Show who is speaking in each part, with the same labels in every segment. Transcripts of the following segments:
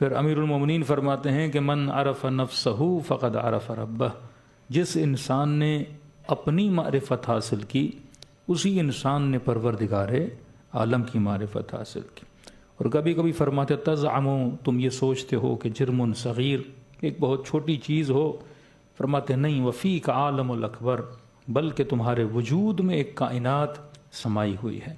Speaker 1: پھر امیر المومنین فرماتے ہیں کہ من عرف نفسہ فقد عرف ربہ، جس انسان نے اپنی معرفت حاصل کی اسی انسان نے پروردگار عالم کی معرفت حاصل کی۔ اور کبھی کبھی فرماتے تزعمو، تم یہ سوچتے ہو کہ جرم صغیر، ایک بہت چھوٹی چیز ہو، فرماتے نہیں، وفیک عالم الاکبر، بلکہ تمہارے وجود میں ایک کائنات سمائی ہوئی ہے۔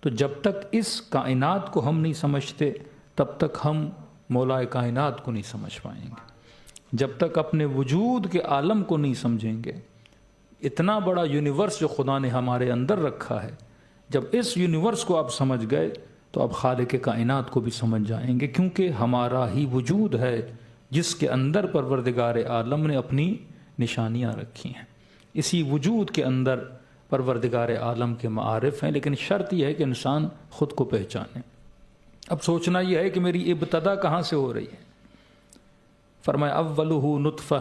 Speaker 1: تو جب تک اس کائنات کو ہم نہیں سمجھتے تب تک ہم مولا کائنات کو نہیں سمجھ پائیں گے۔ جب تک اپنے وجود کے عالم کو نہیں سمجھیں گے، اتنا بڑا یونیورس جو خدا نے ہمارے اندر رکھا ہے، جب اس یونیورس کو آپ سمجھ گئے تو آپ خالق کائنات کو بھی سمجھ جائیں گے، کیونکہ ہمارا ہی وجود ہے جس کے اندر پروردگار عالم نے اپنی نشانیاں رکھی ہیں۔ اسی وجود کے اندر پروردگار عالم کے معارف ہیں، لیکن شرط یہ ہے کہ انسان خود کو پہچانے۔ اب سوچنا یہ ہے کہ میری ابتدا کہاں سے ہو رہی ہے؟ فرمایا اولہ نطفہ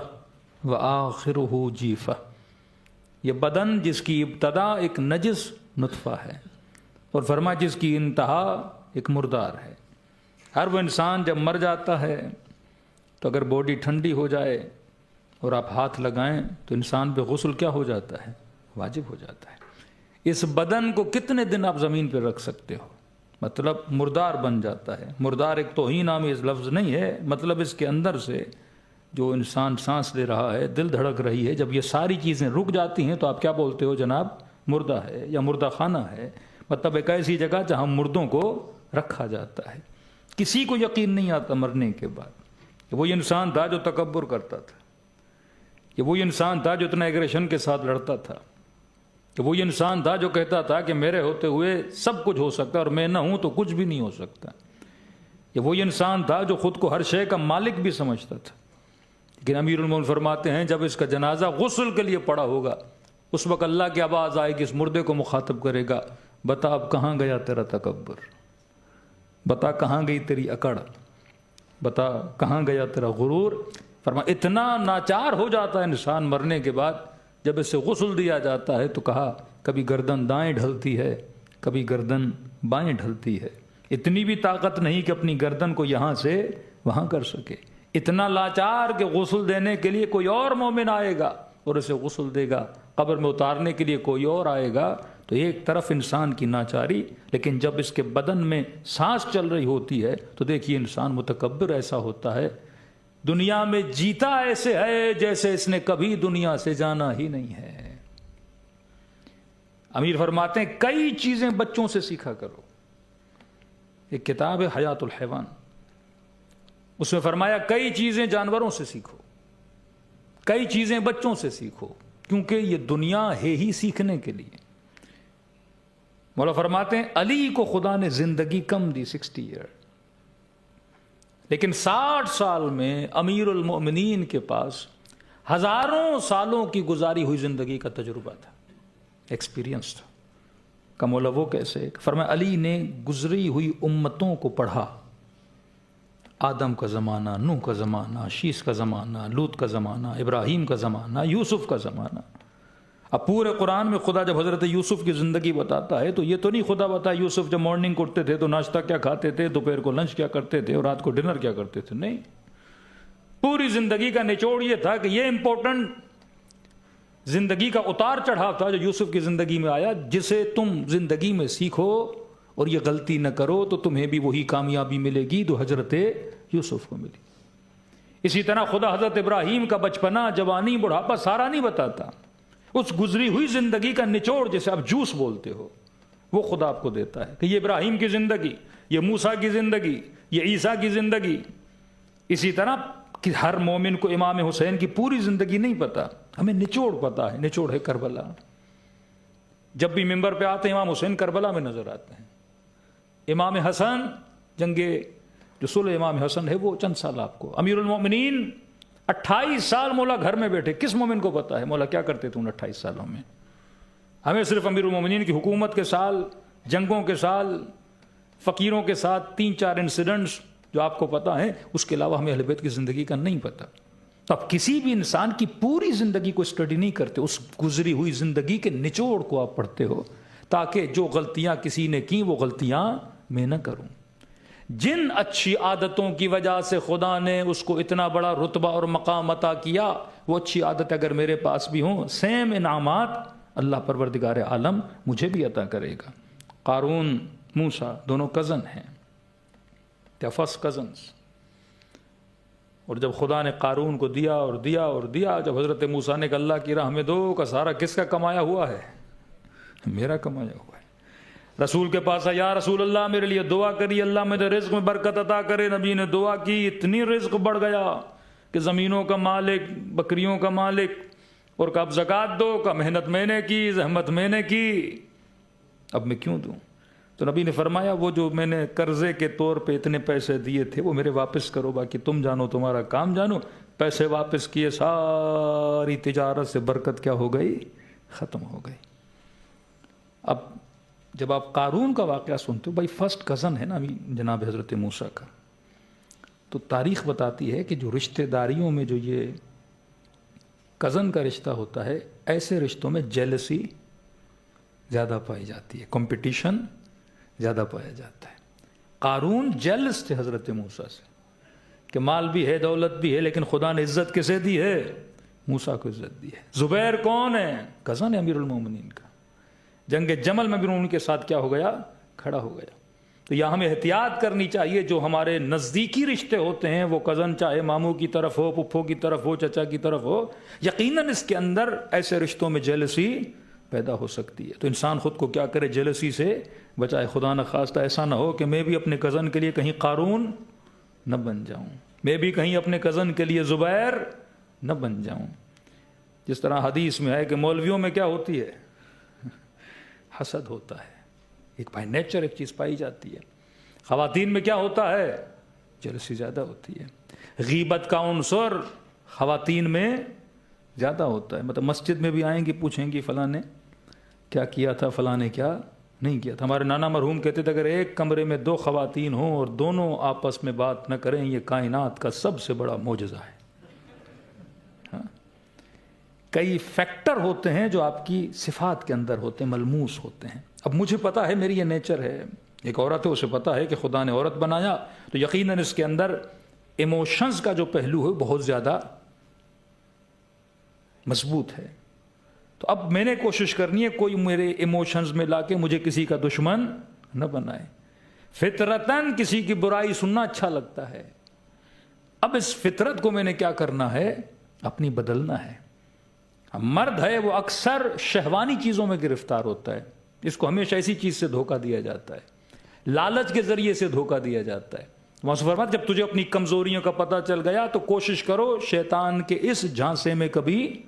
Speaker 1: وآخرہ جیفہ، یہ بدن جس کی ابتدا ایک نجس نطفہ ہے اور فرمایا جس کی انتہا ایک مردار ہے۔ ہر وہ انسان جب مر جاتا ہے تو اگر باڈی ٹھنڈی ہو جائے اور آپ ہاتھ لگائیں تو انسان پہ غسل کیا ہو جاتا ہے؟ واجب ہو جاتا ہے۔ اس بدن کو کتنے دن آپ زمین پہ رکھ سکتے ہو؟ مطلب مردار بن جاتا ہے۔ مردار ایک توہین آمیز لفظ نہیں ہے، مطلب اس کے اندر سے جو انسان سانس لے رہا ہے، دل دھڑک رہی ہے، جب یہ ساری چیزیں رک جاتی ہیں تو آپ کیا بولتے ہو؟ جناب مردہ ہے یا مردہ خانہ ہے۔ مطلب ایک ایسی جگہ جہاں مردوں کو رکھا جاتا ہے۔ کسی کو یقین نہیں آتا مرنے کے بعد کہ وہی انسان تھا جو تکبر کرتا تھا، کہ وہی انسان تھا جو اتنا ایگریشن کے ساتھ لڑتا تھا، کہ وہی انسان تھا جو کہتا تھا کہ میرے ہوتے ہوئے سب کچھ ہو سکتا ہے اور میں نہ ہوں تو کچھ بھی نہیں ہو سکتا، کہ وہی انسان تھا جو خود کو ہر شے کا مالک بھی سمجھتا تھا۔ لیکن امیر المومنین فرماتے ہیں جب اس کا جنازہ غسل کے لیے پڑا ہوگا، اس وقت اللہ کی آواز آئے گی، اس مردے کو مخاطب کرے گا، بتا اب کہاں گیا تیرا تکبر، بتا کہاں گئی تیری اکڑ، بتا کہاں گیا تیرا غرور۔ فرمایا اتنا ناچار ہو جاتا ہے انسان مرنے کے بعد، جب اسے غسل دیا جاتا ہے تو کہا کبھی گردن دائیں ڈھلتی ہے، کبھی گردن بائیں ڈھلتی ہے، اتنی بھی طاقت نہیں کہ اپنی گردن کو یہاں سے وہاں کر سکے، اتنا لاچار کہ غسل دینے کے لیے کوئی اور مومن آئے گا اور اسے غسل دے گا، قبر میں اتارنے کے لیے کوئی اور آئے گا۔ تو ایک طرف انسان کی ناچاری، لیکن جب اس کے بدن میں سانس چل رہی ہوتی ہے تو دیکھیے انسان متکبر ایسا ہوتا ہے، دنیا میں جیتا ایسے ہے جیسے اس نے کبھی دنیا سے جانا ہی نہیں ہے۔ امیر فرماتے ہیں کئی چیزیں بچوں سے سیکھا کرو۔ ایک کتاب ہے حیات الحیوان، اس میں فرمایا کئی چیزیں جانوروں سے سیکھو، کئی چیزیں بچوں سے سیکھو، کیونکہ یہ دنیا ہے ہی سیکھنے کے لیے۔ مولا فرماتے ہیں علی کو خدا نے زندگی کم دی 60 ایئر، لیکن 60 سال میں امیر المؤمنین کے پاس ہزاروں سالوں کی گزاری ہوئی زندگی کا تجربہ تھا، ایکسپیرینس تھا۔ کہ مولا وہ کیسے؟ فرمایا علی نے گزری ہوئی امتوں کو پڑھا، آدم کا زمانہ، نوح کا زمانہ، شیس کا زمانہ، لوط کا زمانہ، ابراہیم کا زمانہ، یوسف کا زمانہ۔ اب پورے قرآن میں خدا جب حضرت یوسف کی زندگی بتاتا ہے تو یہ تو نہیں خدا بتا یوسف جب مارننگ کو اٹھتے تھے تو ناشتہ کیا کھاتے تھے، دوپہر کو لنچ کیا کرتے تھے اور رات کو ڈنر کیا کرتے تھے، نہیں، پوری زندگی کا نچوڑ یہ تھا کہ یہ امپورٹنٹ زندگی کا اتار چڑھاؤ تھا جو یوسف کی زندگی میں آیا، جسے تم زندگی میں سیکھو اور یہ غلطی نہ کرو تو تمہیں بھی وہی کامیابی ملے گی جو حضرت یوسف کو ملی۔ اسی طرح خدا حضرت ابراہیم کا بچپنا، جوانی، بڑھاپا سارا نہیں بتاتا، اس گزری ہوئی زندگی کا نچوڑ جسے آپ جوس بولتے ہو وہ خدا آپ کو دیتا ہے کہ یہ ابراہیم کی زندگی، یہ موسیٰ کی زندگی، یہ عیسیٰ کی زندگی۔ اسی طرح کہ ہر مومن کو امام حسین کی پوری زندگی نہیں پتا، ہمیں نچوڑ پتا ہے، نچوڑ ہے کربلا۔ جب بھی ممبر پہ آتے ہیں امام حسین کربلا میں نظر آتے ہیں، امام حسن جنگ جو صلح امام حسن ہے وہ چند سال آپ کو، امیر المومنین 28 سال مولا گھر میں بیٹھے، کس مومن کو پتا ہے مولا کیا کرتے تھے ان 28 سالوں میں؟ ہمیں صرف امیر المومنین کی حکومت کے سال، جنگوں کے سال، فقیروں کے ساتھ 3-4 انسیڈنٹس جو آپ کو پتا ہے، اس کے علاوہ ہمیں اہل بیت کی زندگی کا نہیں پتا۔ تو آپ کسی بھی انسان کی پوری زندگی کو اسٹڈی نہیں کرتے، اس گزری ہوئی زندگی کے نچوڑ کو آپ پڑھتے ہو تاکہ جو غلطیاں کسی نے کی وہ غلطیاں میں نہ کروں۔ جن اچھی عادتوں کی وجہ سے خدا نے اس کو اتنا بڑا رتبہ اور مقام عطا کیا، وہ اچھی عادت اگر میرے پاس بھی ہوں، سیم انعامات اللہ پروردگار عالم مجھے بھی عطا کرے گا۔ قارون، موسیٰ دونوں کزن ہیں، they are first cousins۔ اور جب خدا نے قارون کو دیا اور دیا اور دیا، جب حضرت موسیٰ نے کہا اللہ کی راہ میں دو، کا سارا کس کا کمایا ہوا ہے؟ میرا کمایا ہوا ہے۔ رسول کے پاس یا رسول اللہ میرے لیے دعا کری، اللہ میرے رزق میں برکت عطا کرے۔ نبی نے دعا کی، اتنی رزق بڑھ گیا کہ زمینوں کا مالک، بکریوں کا مالک، اور کہا اب زکوٰۃ دو، کا محنت میں نے کی، زحمت میں نے کی، اب میں کیوں دوں؟ تو نبی نے فرمایا وہ جو میں نے قرضے کے طور پہ اتنے پیسے دیے تھے وہ میرے واپس کرو، باقی تم جانو، تمہارا کام جانو۔ پیسے واپس کیے، ساری تجارت سے برکت کیا ہو گئی؟ ختم ہو گئی۔ اب جب آپ قارون کا واقعہ سنتے ہو، بھائی فرسٹ کزن ہے نا جناب حضرت موسیٰ کا، تو تاریخ بتاتی ہے کہ جو رشتہ داریوں میں جو یہ کزن کا رشتہ ہوتا ہے، ایسے رشتوں میں جیلسی زیادہ پائی جاتی ہے، کمپٹیشن زیادہ پایا جاتا ہے۔ قارون جیلس تھے حضرت موسیٰ سے کہ مال بھی ہے، دولت بھی ہے، لیکن خدا نے عزت کسے دی ہے؟ موسیٰ کو عزت دی ہے۔ زبیر کون ہے؟ کزن ہے امیر المومنین کا، جنگ جمل میں بھی ان کے ساتھ کیا ہو گیا؟ کھڑا ہو گیا۔ تو یہاں ہمیں احتیاط کرنی چاہیے، جو ہمارے نزدیکی رشتے ہوتے ہیں، وہ کزن چاہے ماموں کی طرف ہو، پھپھو کی طرف ہو، چچا کی طرف ہو، یقیناً اس کے اندر ایسے رشتوں میں جیلسی پیدا ہو سکتی ہے۔ تو انسان خود کو کیا کرے؟ جیلسی سے بچائے۔ خدا نہ خواستہ ایسا نہ ہو کہ میں بھی اپنے کزن کے لیے کہیں قارون نہ بن جاؤں، میں بھی کہیں اپنے کزن کے لیے زبیر نہ بن جاؤں۔ جس طرح حدیث میں ہے کہ مولویوں میں کیا ہوتی ہے؟ حسد ہوتا ہے، ایک بائی نیچر ایک چیز پائی جاتی ہے۔ خواتین میں کیا ہوتا ہے؟ جیلسی زیادہ ہوتی ہے۔ غیبت کا عنصر خواتین میں زیادہ ہوتا ہے، مطلب مسجد میں بھی آئیں گی، پوچھیں گی فلاں نے کیا کیا تھا، فلاں نے کیا نہیں کیا تھا۔ ہمارے نانا مرحوم کہتے تھے اگر ایک کمرے میں دو خواتین ہوں اور دونوں آپس میں بات نہ کریں، یہ کائنات کا سب سے بڑا معجزہ ہے۔ کئی فیکٹر ہوتے ہیں جو آپ کی صفات کے اندر ہوتے ہیں، ملموس ہوتے ہیں۔ اب مجھے پتا ہے میری یہ نیچر ہے، ایک عورت ہے، اسے پتا ہے کہ خدا نے عورت بنایا، تو یقیناً اس کے اندر ایموشنز کا جو پہلو ہے بہت زیادہ مضبوط ہے۔ تو اب میں نے کوشش کرنی ہے کوئی میرے ایموشنز میں لا کے مجھے کسی کا دشمن نہ بنائے۔ فطرتاً کسی کی برائی سننا اچھا لگتا ہے، اب اس فطرت کو میں نے کیا کرنا ہے؟ اپنی بدلنا ہے۔ مرد ہے وہ اکثر شہوانی چیزوں میں گرفتار ہوتا ہے، اس کو ہمیشہ ایسی چیز سے دھوکہ دیا جاتا ہے، لالچ کے ذریعے سے دھوکہ دیا جاتا ہے۔ مولانا فرماتے جب تجھے اپنی کمزوریوں کا پتہ چل گیا تو کوشش کرو شیطان کے اس جھانسے میں کبھی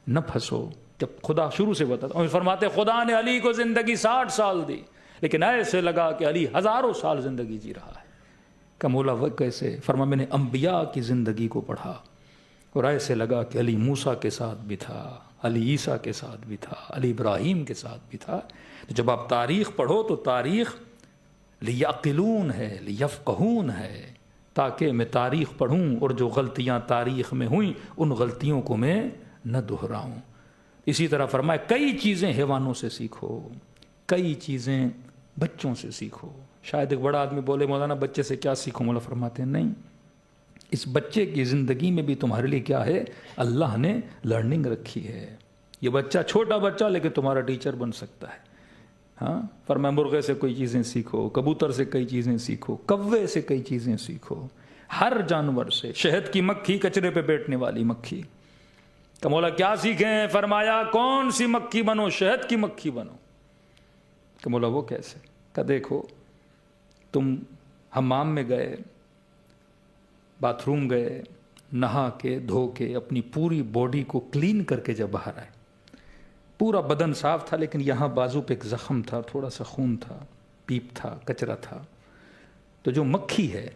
Speaker 1: نہ پھنسو۔ جب خدا شروع سے بتاتا، اور فرماتے خدا نے علی کو زندگی 60 سال دی، لیکن ایسے لگا کہ علی ہزاروں سال زندگی جی رہا ہے۔ کہ مولا وہ کیسے؟ فرما میں نے انبیاء کی زندگی کو پڑھا اور ایسے لگا کہ علی موسیٰ کے ساتھ بھی تھا، علی عیسیٰ کے ساتھ بھی تھا، علی ابراہیم کے ساتھ بھی تھا۔ تو جب آپ تاریخ پڑھو تو تاریخ لیعقلون ہے، لیفقہون ہے، تاکہ میں تاریخ پڑھوں اور جو غلطیاں تاریخ میں ہوئیں ان غلطیوں کو میں نہ دہراؤں۔ اسی طرح فرمایا کئی چیزیں حیوانوں سے سیکھو، کئی چیزیں بچوں سے سیکھو۔ شاید ایک بڑا آدمی بولے مولانا بچے سے کیا سیکھوں؟ مولا فرماتے ہیں نہیں، اس بچے کی زندگی میں بھی تمہارے لیے کیا ہے؟ اللہ نے لرننگ رکھی ہے۔ یہ بچہ چھوٹا بچہ لیکن تمہارا ٹیچر بن سکتا ہے۔ ہاں فرمایا مرغے سے کوئی چیزیں سیکھو، کبوتر سے کئی چیزیں سیکھو، کوے سے کئی چیزیں سیکھو، ہر جانور سے، شہد کی مکھی، کچرے پہ بیٹھنے والی مکھی۔ کہ مولا کیا سیکھیں؟ فرمایا کون سی مکھی بنو؟ شہد کی مکھی بنو۔ کہ مولا وہ کیسے؟ کہ دیکھو تم حمام میں گئے، باتھ روم گئے، نہا کے دھو کے اپنی پوری باڈی کو کلین کر کے جب باہر آئے، پورا بدن صاف تھا لیکن یہاں بازو پہ ایک زخم تھا، تھوڑا سا خون تھا، پیپ تھا، کچرا تھا۔ تو جو مکھی ہے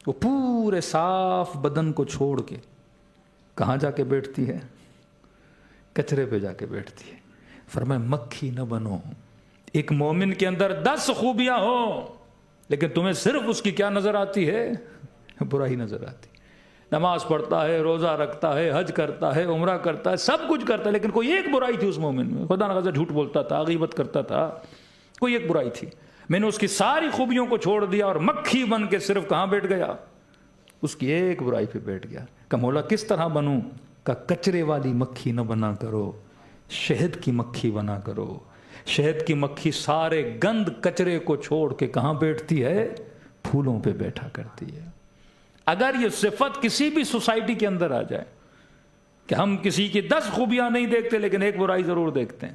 Speaker 1: وہ پورے صاف بدن کو چھوڑ کے کہاں جا کے بیٹھتی ہے؟ کچرے پہ جا کے بیٹھتی ہے۔ فرمایا مکھی نہ بنو۔ ایک مومن کے اندر 10 خوبیاں ہوں لیکن تمہیں صرف اس کی کیا نظر آتی ہے؟ برائی نظر آتی۔ نماز پڑھتا ہے، روزہ رکھتا ہے، حج کرتا ہے، عمرہ کرتا ہے، سب کچھ کرتا ہے، لیکن کوئی ایک برائی تھی اس مومن میں، خدا نہ خاصہ جھوٹ بولتا تھا، غیبت کرتا تھا، کوئی ایک برائی تھی۔ میں نے اس کی ساری خوبیوں کو چھوڑ دیا اور مکھی بن کے صرف کہاں بیٹھ گیا؟ اس کی ایک برائی پہ بیٹھ گیا۔ کہ مولا کس طرح بنوں؟ کہ کچرے والی مکھی نہ بنا کرو، شہد کی مکھی بنا کرو۔ شہد کی مکھی سارے گند کچرے کو چھوڑ کے کہاں بیٹھتی ہے؟ پھولوں پہ بیٹھا کرتی ہے۔ اگر یہ صفت کسی بھی سوسائٹی کے اندر آ جائے کہ ہم کسی کی 10 خوبیاں نہیں دیکھتے لیکن ایک برائی ضرور دیکھتے ہیں،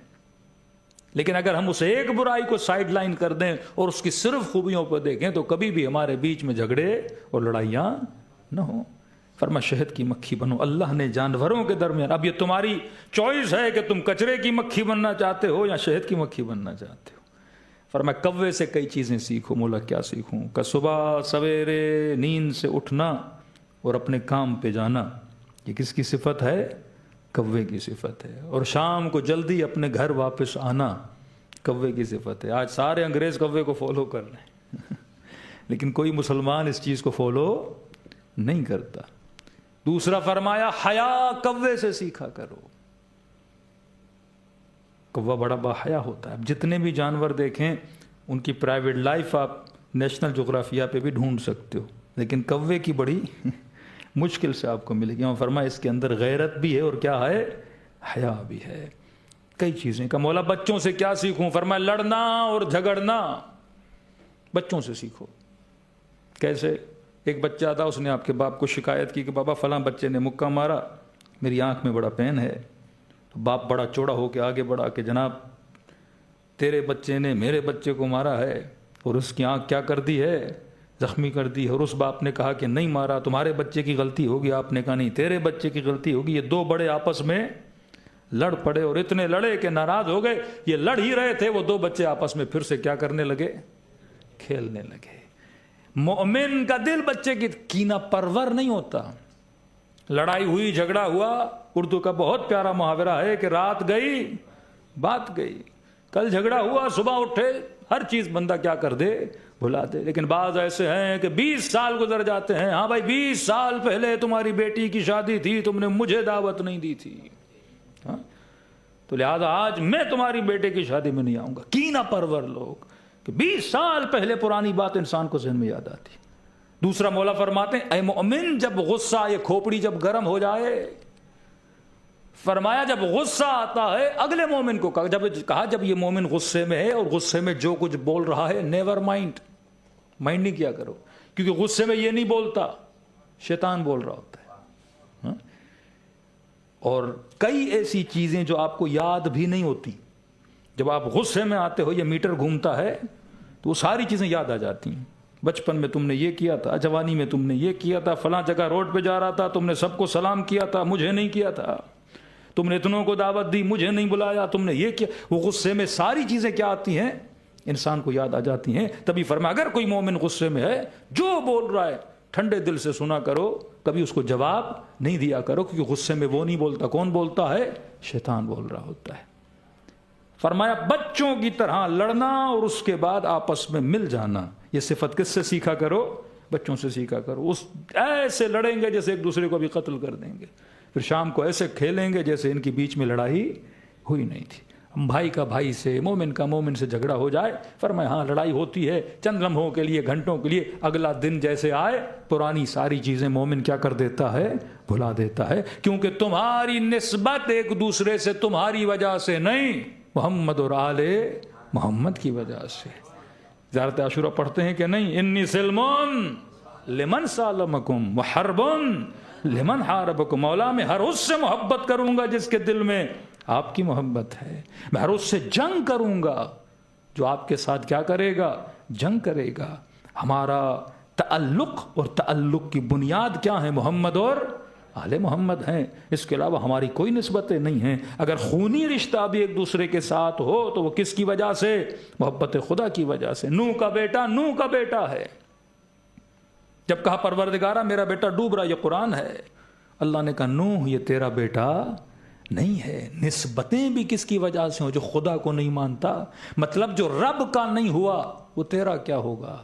Speaker 1: لیکن اگر ہم اسے ایک برائی کو سائیڈ لائن کر دیں اور اس کی صرف خوبیوں پر دیکھیں تو کبھی بھی ہمارے بیچ میں جھگڑے اور لڑائیاں نہ ہوں۔ فرما شہد کی مکھی بنو۔ اللہ نے جانوروں کے درمیان، اب یہ تمہاری چوائس ہے کہ تم کچرے کی مکھی بننا چاہتے ہو یا شہد کی مکھی بننا چاہتے ہو۔ فرما کوے سے کئی چیزیں سیکھو۔ مولا کیا سیکھوں؟ کہ صبح سویرے نیند سے اٹھنا اور اپنے کام پہ جانا، یہ کس کی صفت ہے؟ کوے کی صفت ہے۔ اور شام کو جلدی اپنے گھر واپس آنا کوے کی صفت ہے۔ آج سارے انگریز کوے کو فالو کر رہے ہیں لیکن کوئی مسلمان اس چیز کو فالو نہیں کرتا۔ دوسرا فرمایا حیا کوے سے سیکھا کرو۔ کوا بڑا باحیا ہوتا ہے۔ اب جتنے بھی جانور دیکھیں ان کی پرائیویٹ لائف آپ نیشنل جغرافیہ پہ بھی ڈھونڈ سکتے ہو، لیکن کوے کی بڑی مشکل سے آپ کو ملے گی۔ فرمایا اس کے اندر غیرت بھی ہے اور کیا ہے؟ حیا بھی ہے۔ کئی چیزیں کا مولا بچوں سے کیا سیکھوں؟ فرمایا لڑنا اور جھگڑنا بچوں سے سیکھو۔ کیسے؟ ایک بچہ تھا، اس نے آپ کے باپ کو شکایت کی کہ بابا فلاں بچے نے مکہ مارا، میری آنکھ میں بڑا پین ہے۔ تو باپ بڑا چوڑا ہو کے آگے بڑھا کہ جناب تیرے بچے نے میرے بچے کو مارا ہے اور اس کی آنکھ کیا کر دی ہے؟ زخمی کر دی ہے۔ اور اس باپ نے کہا کہ نہیں مارا، تمہارے بچے کی غلطی ہوگی۔ آپ نے کہا نہیں، تیرے بچے کی غلطی ہوگی۔ یہ دو بڑے آپس میں لڑ پڑے اور اتنے لڑے کہ ناراض ہو گئے۔ یہ لڑ ہی رہے تھے، وہ دو بچے آپس میں پھر سے کیا کرنے لگے؟ کھیلنے لگے۔ مومن کا دل بچے کی کینہ پرور نہیں ہوتا۔ لڑائی ہوئی، جھگڑا ہوا، اردو کا بہت پیارا محاورہ ہے کہ رات گئی بات گئی۔ کل جھگڑا ہوا، صبح اٹھے ہر چیز بندہ کیا کر دے؟ بھلا دے۔ لیکن بعض ایسے ہیں کہ 20 سال گزر جاتے ہیں، ہاں بھائی 20 سال پہلے تمہاری بیٹی کی شادی تھی، تم نے مجھے دعوت نہیں دی تھی، ہاں تو لہذا آج میں تمہاری بیٹے کی شادی میں نہیں آؤں گا۔ کینہ پرور لوگ کہ 20 سال پہلے پرانی بات انسان کو ذہن میں یاد آتی۔ دوسرا مولا فرماتے ہیں اے مومن جب غصہ، یہ کھوپڑی جب گرم ہو جائے، فرمایا جب غصہ آتا ہے اگلے مومن کو کہا جب یہ مومن غصے میں ہے اور غصے میں جو کچھ بول رہا ہے نیور مائنڈ نہیں کیا کرو، کیونکہ غصے میں یہ نہیں بولتا، شیطان بول رہا ہوتا ہے۔ اور کئی ایسی چیزیں جو آپ کو یاد بھی نہیں ہوتی، جب آپ غصے میں آتے ہو یہ میٹر گھومتا ہے تو وہ ساری چیزیں یاد آ جاتی ہیں۔ بچپن میں تم نے یہ کیا تھا، جوانی میں تم نے یہ کیا تھا، فلاں جگہ روڈ پہ جا رہا تھا تم نے سب کو سلام کیا تھا، مجھے نہیں کیا تھا، تم نے اتنوں کو دعوت دی، مجھے نہیں بلایا، تم نے یہ کیا۔ وہ غصے میں ساری چیزیں کیا آتی ہیں؟ انسان کو یاد آ جاتی ہیں۔ تبھی فرمایا اگر کوئی مومن غصے میں ہے، جو بول رہا ہے ٹھنڈے دل سے سنا کرو، کبھی اس کو جواب نہیں دیا کرو، کیونکہ غصے میں وہ نہیں بولتا، کون بولتا ہے؟ شیطان بول رہا ہوتا ہے۔ فرمایا بچوں کی طرح لڑنا اور اس کے بعد آپس میں مل جانا، یہ صفت کس سے سیکھا کرو؟ بچوں سے سیکھا کرو۔ اس ایسے لڑیں گے جیسے ایک دوسرے کو بھی قتل کر دیں گے، پھر شام کو ایسے کھیلیں گے جیسے ان کے بیچ میں لڑائی ہوئی نہیں تھی۔ بھائی کا بھائی سے، مومن کا مومن سے جھگڑا ہو جائے، فرمایا ہاں لڑائی ہوتی ہے چند لمحوں کے لیے، گھنٹوں کے لیے، اگلا دن جیسے آئے پرانی ساری چیزیں مومن کیا کر دیتا ہے؟ بھلا دیتا ہے، کیونکہ تمہاری نسبت ایک دوسرے سے تمہاری وجہ سے نہیں، محمد اور آل محمد کی وجہ سے۔ زیارت عاشورہ پڑھتے ہیں کہ نہیں؟ انی سلمون لمن سالمکم وحربن لمن حاربکم، مولا میں ہر اس سے محبت کروں گا جس کے دل میں آپ کی محبت ہے، میں ہر اس سے جنگ کروں گا جو آپ کے ساتھ کیا کرے گا؟ جنگ کرے گا۔ ہمارا تعلق اور تعلق کی بنیاد کیا ہے؟ محمد اور آل محمد ہیں، اس کے علاوہ ہماری کوئی نسبتیں نہیں ہیں۔ اگر خونی رشتہ بھی ایک دوسرے کے ساتھ ہو تو وہ کس کی وجہ سے؟ محبت خدا کی وجہ سے۔ نوح کا بیٹا نوح کا بیٹا ہے، جب کہا پروردگارہ میرا بیٹا ڈوب رہا، یہ قرآن ہے، اللہ نے کہا نوح یہ تیرا بیٹا نہیں ہے۔ نسبتیں بھی کس کی وجہ سے ہوں؟ جو خدا کو نہیں مانتا، مطلب جو رب کا نہیں ہوا وہ تیرا کیا ہوگا؟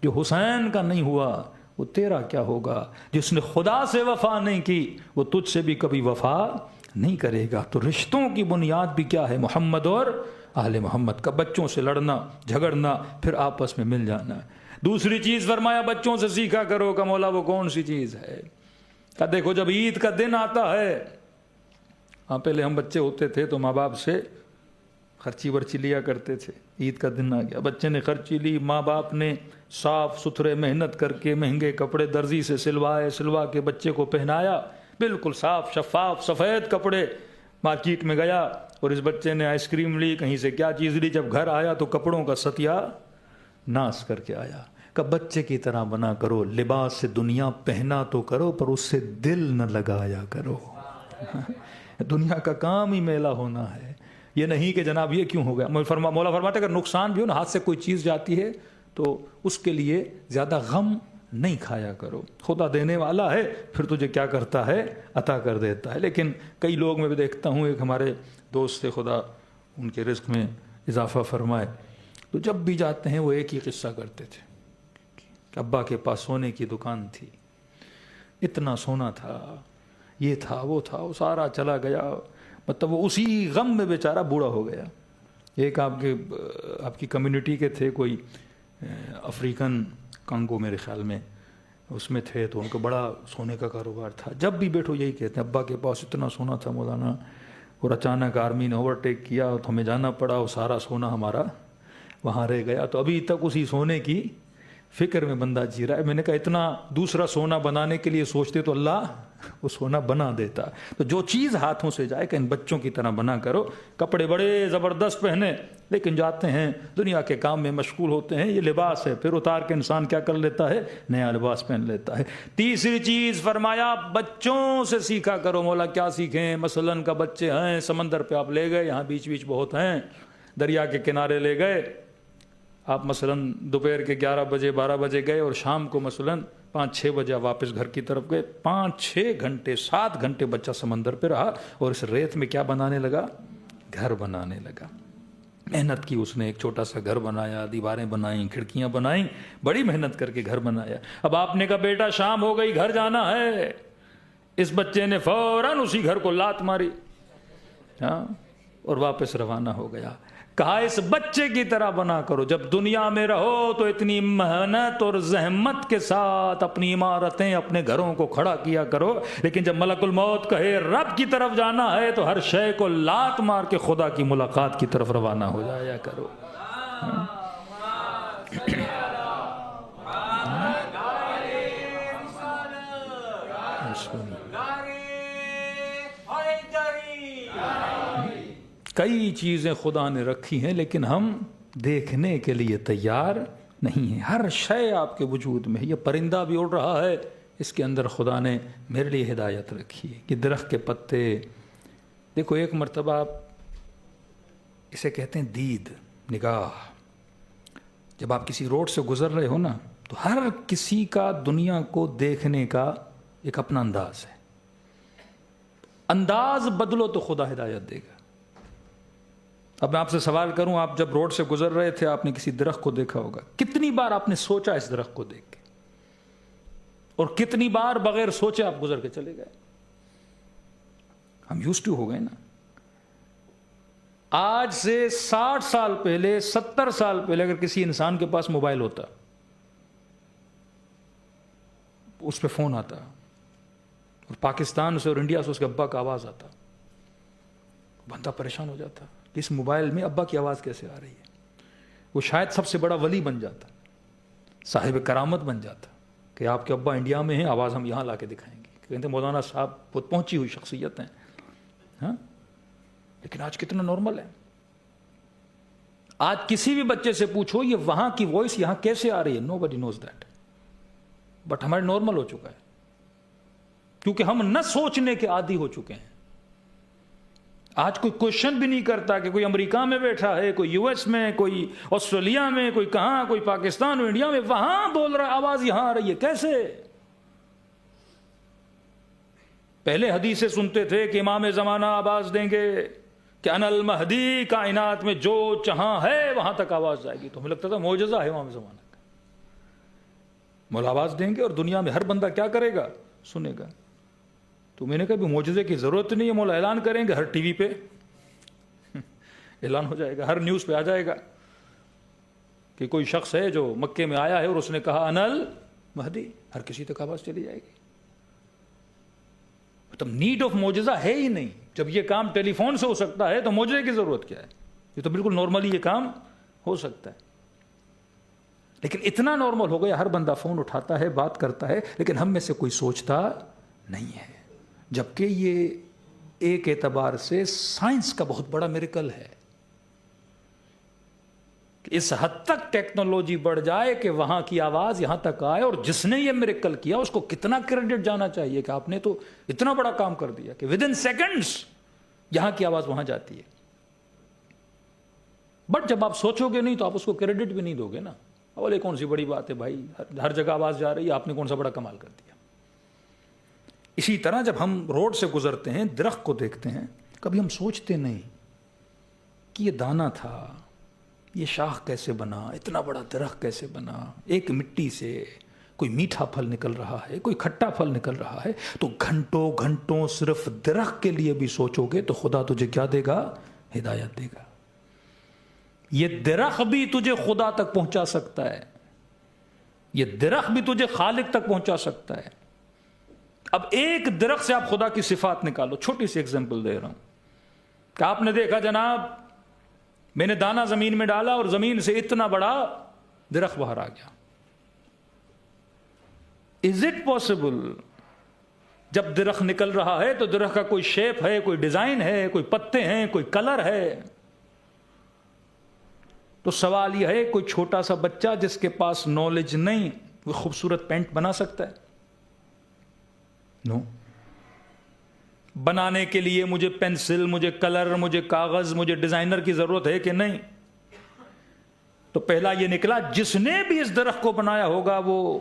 Speaker 1: جو حسین کا نہیں ہوا وہ تیرا کیا ہوگا؟ جس نے خدا سے وفا نہیں کی وہ تجھ سے بھی کبھی وفا نہیں کرے گا۔ تو رشتوں کی بنیاد بھی کیا ہے؟ محمد اور آل محمد کا، بچوں سے لڑنا جھگڑنا پھر آپس میں مل جانا۔ دوسری چیز فرمایا بچوں سے سیکھا کرو کہ مولا وہ کون سی چیز ہے، کہ دیکھو جب عید کا دن آتا ہے، ہاں پہلے ہم بچے ہوتے تھے تو ماں باپ سے خرچی ورچی لیا کرتے تھے، عید کا دن آ گیا بچے نے خرچی لی، ماں باپ نے صاف ستھرے محنت کر کے مہنگے کپڑے درزی سے سلوا کے بچے کو پہنایا، بالکل صاف شفاف سفید کپڑے، مارکیٹ میں گیا اور اس بچے نے آئس کریم لی، کہیں سے کیا چیز لی، جب گھر آیا تو کپڑوں کا ستیا ناس کر کے آیا۔ کہ بچے کی طرح بنا کرو، لباس سے دنیا پہنا تو کرو پر اس سے دل نہ لگایا کرو۔ دنیا کا کام ہی میلہ ہونا ہے، یہ نہیں کہ جناب یہ کیوں ہو گیا۔ مولا فرماتے اگر نقصان بھی ہو نا، ہاتھ سے کوئی چیز جاتی ہے تو اس کے لیے زیادہ غم نہیں کھایا کرو، خدا دینے والا ہے پھر تجھے کیا کرتا ہے، عطا کر دیتا ہے۔ لیکن کئی لوگ میں بھی دیکھتا ہوں، ایک ہمارے دوست تھے، خدا ان کے رزق میں اضافہ فرمائے، تو جب بھی جاتے ہیں وہ ایک ہی قصہ کرتے تھے کہ ابا کے پاس سونے کی دکان تھی، اتنا سونا تھا، یہ تھا وہ تھا، وہ سارا چلا گیا، مطلب وہ اسی غم میں بیچارہ بوڑھا ہو گیا۔ ایک آپ کی کمیونٹی کے تھے، کوئی افریقن کانگو میرے خیال میں اس میں تھے، تو ان کو بڑا سونے کا کاروبار تھا، جب بھی بیٹھو یہی کہتے ہیں ابا کے پاس اتنا سونا تھا مولانا، اور اچانک آرمی نے اوورٹیک کیا تو ہمیں جانا پڑا، وہ سارا سونا ہمارا وہاں رہ گیا، تو ابھی تک اسی سونے کی فکر میں بندہ جی رہا ہے۔ میں نے کہا اتنا دوسرا سونا بنانے کے لیے سوچتے تو اللہ وہ سونا بنا دیتا۔ تو جو چیز ہاتھوں سے جائے کہ ان بچوں کی طرح بنا کرو، کپڑے بڑے زبردست پہنے لیکن جاتے ہیں دنیا کے کام میں مشغول ہوتے ہیں، یہ لباس ہے، پھر اتار کے انسان کیا کر لیتا ہے، نیا لباس پہن لیتا ہے۔ تیسری چیز فرمایا بچوں سے سیکھا کرو۔ مولا کیا سیکھیں؟ مثلاً کا بچے ہیں، سمندر پہ آپ لے گئے، یہاں بیچ بہت ہیں، دریا کے کنارے لے گئے آپ، مثلاً دوپہر کے 11 بجے 12 بجے گئے اور شام کو مثلاً 5-6 بجے واپس گھر کی طرف گئے، 5-6 گھنٹے 7 گھنٹے بچہ سمندر پہ رہا اور اس ریت میں کیا بنانے لگا؟ گھر بنانے لگا۔ محنت کی اس نے، ایک چھوٹا سا گھر بنایا، دیواریں بنائیں، کھڑکیاں بنائیں، بڑی محنت کر کے گھر بنایا۔ اب آپ نے کہا بیٹا شام ہو گئی گھر جانا ہے، اس بچے نے فوراً اسی گھر کو لات ماری اور واپس روانہ ہو گیا۔ کہا اس بچے کی طرح بنا کرو، جب دنیا میں رہو تو اتنی محنت اور زحمت کے ساتھ اپنی عمارتیں اپنے گھروں کو کھڑا کیا کرو، لیکن جب ملک الموت کہے رب کی طرف جانا ہے تو ہر شے کو لات مار کے خدا کی ملاقات کی طرف روانہ ہو جایا کرو۔ کئی چیزیں خدا نے رکھی ہیں لیکن ہم دیکھنے کے لیے تیار نہیں ہیں۔ ہر شے آپ کے وجود میں ہے، یہ پرندہ بھی اڑ رہا ہے، اس کے اندر خدا نے میرے لیے ہدایت رکھی ہے۔ یہ درخت کے پتے دیکھو، ایک مرتبہ آپ اسے کہتے ہیں دید، نگاہ۔ جب آپ کسی روڈ سے گزر رہے ہو نا تو ہر کسی کا دنیا کو دیکھنے کا ایک اپنا انداز ہے، انداز بدلو تو خدا ہدایت دے گا۔ اب میں آپ سے سوال کروں، آپ جب روڈ سے گزر رہے تھے آپ نے کسی درخت کو دیکھا ہوگا، کتنی بار آپ نے سوچا اس درخت کو دیکھ کے، اور کتنی بار بغیر سوچے آپ گزر کے چلے گئے؟ ہم یوزڈ ٹو ہو گئے نا۔ آج سے 60 سال پہلے 70 سال پہلے اگر کسی انسان کے پاس موبائل ہوتا، اس پہ فون آتا اور پاکستان سے اور انڈیا سے اس کے ابا کا آواز آتا، بندہ پریشان ہو جاتا کہ اس موبائل میں ابا کی آواز کیسے آ رہی ہے۔ وہ شاید سب سے بڑا ولی بن جاتا، صاحب کرامت بن جاتا کہ آپ کے ابا انڈیا میں ہیں، آواز ہم یہاں لا کے دکھائیں گے۔ کہتے مولانا صاحب بہت پہنچی ہوئی شخصیت ہیں، ہاں، لیکن آج کتنا نارمل ہے۔ آج کسی بھی بچے سے پوچھو یہ وہاں کی وائس یہاں کیسے آ رہی ہے، نو بڈی نوز دیٹ، بٹ ہمارے نارمل ہو چکا ہے کیونکہ ہم نہ سوچنے کے عادی ہو چکے ہیں۔ آج کوئی کوشچن بھی نہیں کرتا کہ کوئی امریکہ میں بیٹھا ہے، کوئی یو ایس میں، کوئی آسٹریلیا میں، کوئی کہاں، کوئی پاکستان میں، انڈیا میں، وہاں بول رہا آواز یہاں آ رہی ہے، کیسے؟ پہلے حدیثیں سنتے تھے کہ امام زمانہ آواز دیں گے کہ انا المہدی، کائنات میں جو جہاں ہے وہاں تک آواز جائے گی، تو ہمیں لگتا تھا معجزہ ہے امام زمانہ کا، مولا آواز دیں گے اور دنیا میں ہر بندہ کیا کرے گا، سنے گا۔ تو میں نے کہا بھی معجزے کی ضرورت نہیں ہے، مولا اعلان کریں گے ہر ٹی وی پہ، اعلان ہو جائے گا، ہر نیوز پہ آ جائے گا کہ کوئی شخص ہے جو مکے میں آیا ہے اور اس نے کہا انل مہدی، ہر کسی تک آواز چلی جائے گی۔ مطلب نیڈ آف معجزہ ہے ہی نہیں۔ جب یہ کام ٹیلی فون سے ہو سکتا ہے تو معجزے کی ضرورت کیا ہے؟ یہ تو بالکل نارملی یہ کام ہو سکتا ہے۔ لیکن اتنا نارمل ہو گیا، ہر بندہ فون اٹھاتا ہے، بات کرتا ہے، لیکن ہم میں سے کوئی سوچتا نہیں ہے، جبکہ یہ ایک اعتبار سے سائنس کا بہت بڑا میریکل ہے کہ اس حد تک ٹیکنالوجی بڑھ جائے کہ وہاں کی آواز یہاں تک آئے، اور جس نے یہ میریکل کیا اس کو کتنا کریڈٹ جانا چاہیے کہ آپ نے تو اتنا بڑا کام کر دیا کہ ود ان سیکنڈز یہاں کی آواز وہاں جاتی ہے۔ بٹ جب آپ سوچو گے نہیں تو آپ اس کو کریڈٹ بھی نہیں دو گے نا، بولے کون سی بڑی بات ہے بھائی، ہر جگہ آواز جا رہی ہے، آپ نے کون سا بڑا کمال کر دیا۔ اسی طرح جب ہم روڈ سے گزرتے ہیں، درخت کو دیکھتے ہیں، کبھی ہم سوچتے نہیں کہ یہ دانا تھا، یہ شاخ کیسے بنا، اتنا بڑا درخت کیسے بنا، ایک مٹی سے کوئی میٹھا پھل نکل رہا ہے، کوئی کھٹا پھل نکل رہا ہے۔ تو گھنٹوں گھنٹوں صرف درخت کے لیے بھی سوچو گے تو خدا تجھے کیا دے گا؟ ہدایت دے گا۔ یہ درخت بھی تجھے خدا تک پہنچا سکتا ہے، یہ درخت بھی تجھے خالق تک پہنچا سکتا ہے۔ اب ایک درخت سے آپ خدا کی صفات نکالو، چھوٹی سی ایگزامپل دے رہا ہوں کہ آپ نے دیکھا جناب میں نے دانا زمین میں ڈالا اور زمین سے اتنا بڑا درخت باہر آ گیا۔ Is it possible? جب درخت نکل رہا ہے تو درخت کا کوئی شیپ ہے، کوئی ڈیزائن ہے، کوئی پتے ہیں، کوئی کلر ہے۔ تو سوال یہ ہے کوئی چھوٹا سا بچہ جس کے پاس نالج نہیں وہ خوبصورت پینٹ بنا سکتا ہے؟ نو۔ بنانے کے لیے مجھے پینسل، مجھے کلر، مجھے کاغذ، مجھے ڈیزائنر کی ضرورت ہے کہ نہیں؟ تو پہلا یہ نکلا جس نے بھی اس درخت کو بنایا ہوگا وہ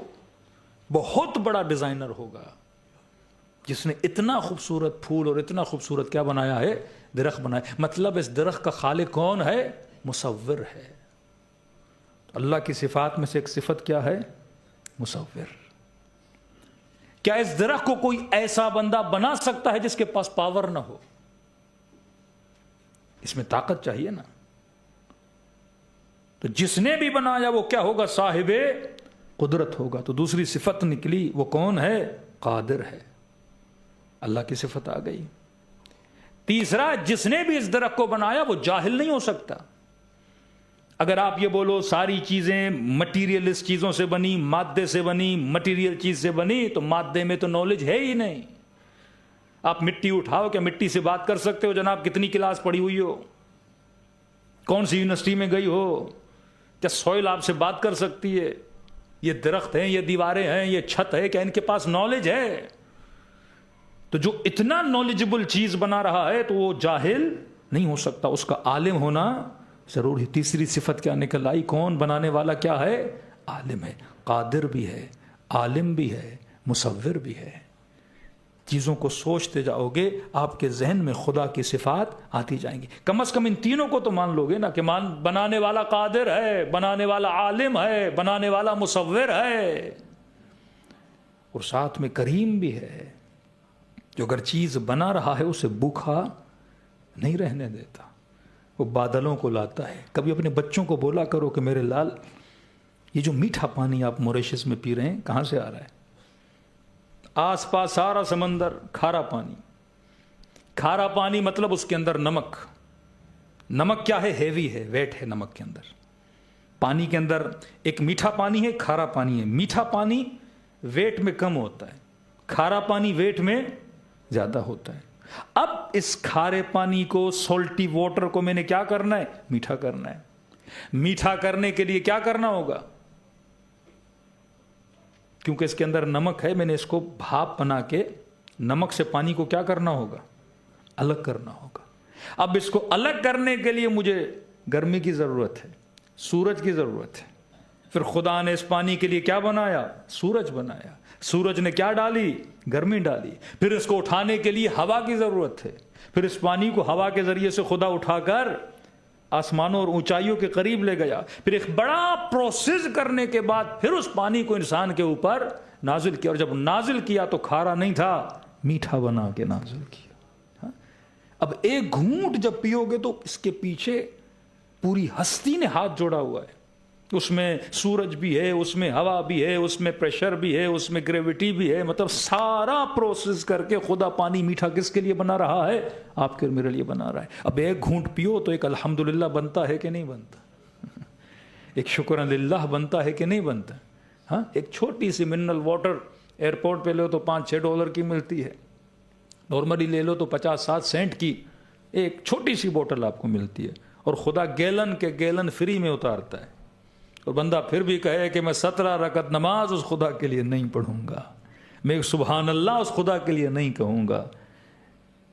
Speaker 1: بہت بڑا ڈیزائنر ہوگا، جس نے اتنا خوبصورت پھول اور اتنا خوبصورت کیا بنایا ہے؟ درخت بنایا۔ مطلب اس درخت کا خالق کون ہے؟ مصور ہے۔ اللہ کی صفات میں سے ایک صفت کیا ہے؟ مصور۔ کیا اس درخت کو کوئی ایسا بندہ بنا سکتا ہے جس کے پاس پاور نہ ہو؟ اس میں طاقت چاہیے نا۔ تو جس نے بھی بنایا وہ کیا ہوگا؟ صاحب قدرت ہوگا۔ تو دوسری صفت نکلی، وہ کون ہے؟ قادر ہے۔ اللہ کی صفت آ گئی۔ تیسرا، جس نے بھی اس درخت کو بنایا وہ جاہل نہیں ہو سکتا۔ اگر آپ یہ بولو ساری چیزیں مٹیریلسٹ چیزوں سے بنی، مادے سے بنی، مٹیریل چیز سے بنی، تو مادے میں تو نالج ہے ہی نہیں۔ آپ مٹی اٹھاؤ، کیا مٹی سے بات کر سکتے ہو جناب؟ کتنی کلاس پڑھی ہوئی ہو، کون سی یونیورسٹی میں گئی ہو؟ کیا سوئل آپ سے بات کر سکتی ہے؟ یہ درخت ہیں، یہ دیواریں ہیں، یہ چھت ہے، کیا ان کے پاس نالج ہے؟ تو جو اتنا نالجبل چیز بنا رہا ہے تو وہ جاہل نہیں ہو سکتا، اس کا عالم ہونا ضرور ہے۔ تیسری صفت کیا نکل آئی؟ کون بنانے والا کیا ہے؟ عالم ہے، قادر بھی ہے، عالم بھی ہے، مصور بھی ہے۔ چیزوں کو سوچتے جاؤ گے آپ کے ذہن میں خدا کی صفات آتی جائیں گی۔ کم از کم ان تینوں کو تو مان لو گے نا کہ بنانے والا قادر ہے، بنانے والا عالم ہے، بنانے والا مصور ہے، اور ساتھ میں کریم بھی ہے، جو اگر چیز بنا رہا ہے اسے بھوکا نہیں رہنے دیتا، وہ بادلوں کو لاتا ہے۔ کبھی اپنے بچوں کو بولا کرو کہ میرے لال یہ جو میٹھا پانی آپ موریشس میں پی رہے ہیں کہاں سے آ رہا ہے؟ آس پاس سارا سمندر کھارا پانی، کھارا پانی مطلب اس کے اندر نمک۔ نمک کیا ہے؟ ہیوی ہے، ویٹ ہے نمک کے اندر۔ پانی کے اندر ایک میٹھا پانی ہے، کھارا پانی ہے۔ میٹھا پانی ویٹ میں کم ہوتا ہے، کھارا پانی ویٹ میں زیادہ ہوتا ہے۔ اب اس کھارے پانی کو، سالٹی واٹر کو میں نے کیا کرنا ہے؟ میٹھا کرنا ہے۔ میٹھا کرنے کے لیے کیا کرنا ہوگا؟ کیونکہ اس کے اندر نمک ہے، میں نے اس کو بھاپ بنا کے نمک سے پانی کو کیا کرنا ہوگا؟ الگ کرنا ہوگا۔ اب اس کو الگ کرنے کے لیے مجھے گرمی کی ضرورت ہے، سورج کی ضرورت ہے۔ پھر خدا نے اس پانی کے لیے کیا بنایا؟ سورج بنایا۔ سورج نے کیا ڈالی؟ گرمی ڈالی۔ پھر اس کو اٹھانے کے لیے ہوا کی ضرورت ہے۔ پھر اس پانی کو ہوا کے ذریعے سے خدا اٹھا کر آسمانوں اور اونچائیوں کے قریب لے گیا۔ پھر ایک بڑا پروسیس کرنے کے بعد پھر اس پانی کو انسان کے اوپر نازل کیا، اور جب نازل کیا تو کھارا نہیں تھا، میٹھا بنا کے نازل کیا۔ اب ایک گھونٹ جب پیو گے تو اس کے پیچھے پوری ہستی نے ہاتھ جوڑا ہوا ہے. اس میں سورج بھی ہے، اس میں ہوا بھی ہے، اس میں پریشر بھی ہے، اس میں گریویٹی بھی ہے، مطلب سارا پروسیس کر کے خدا پانی میٹھا کس کے لیے بنا رہا ہے؟ آپ کے میرے لیے بنا رہا ہے. اب ایک گھونٹ پیو تو ایک الحمدللہ بنتا ہے کہ نہیں بنتا؟ ایک شکر للہ بنتا ہے کہ نہیں بنتا؟ ہاں، ایک چھوٹی سی منرل واٹر ایئرپورٹ پہ لو تو $5-6 کی ملتی ہے، نارملی لے لو تو 50-60 سینٹ کی ایک چھوٹی سی بوٹل آپ کو ملتی ہے، اور خدا گیلن کے گیلن فری میں اتارتا ہے. اور بندہ پھر بھی کہے کہ میں 17 رکعت نماز اس خدا کے لیے نہیں پڑھوں گا، میں سبحان اللہ اس خدا کے لیے نہیں کہوں گا،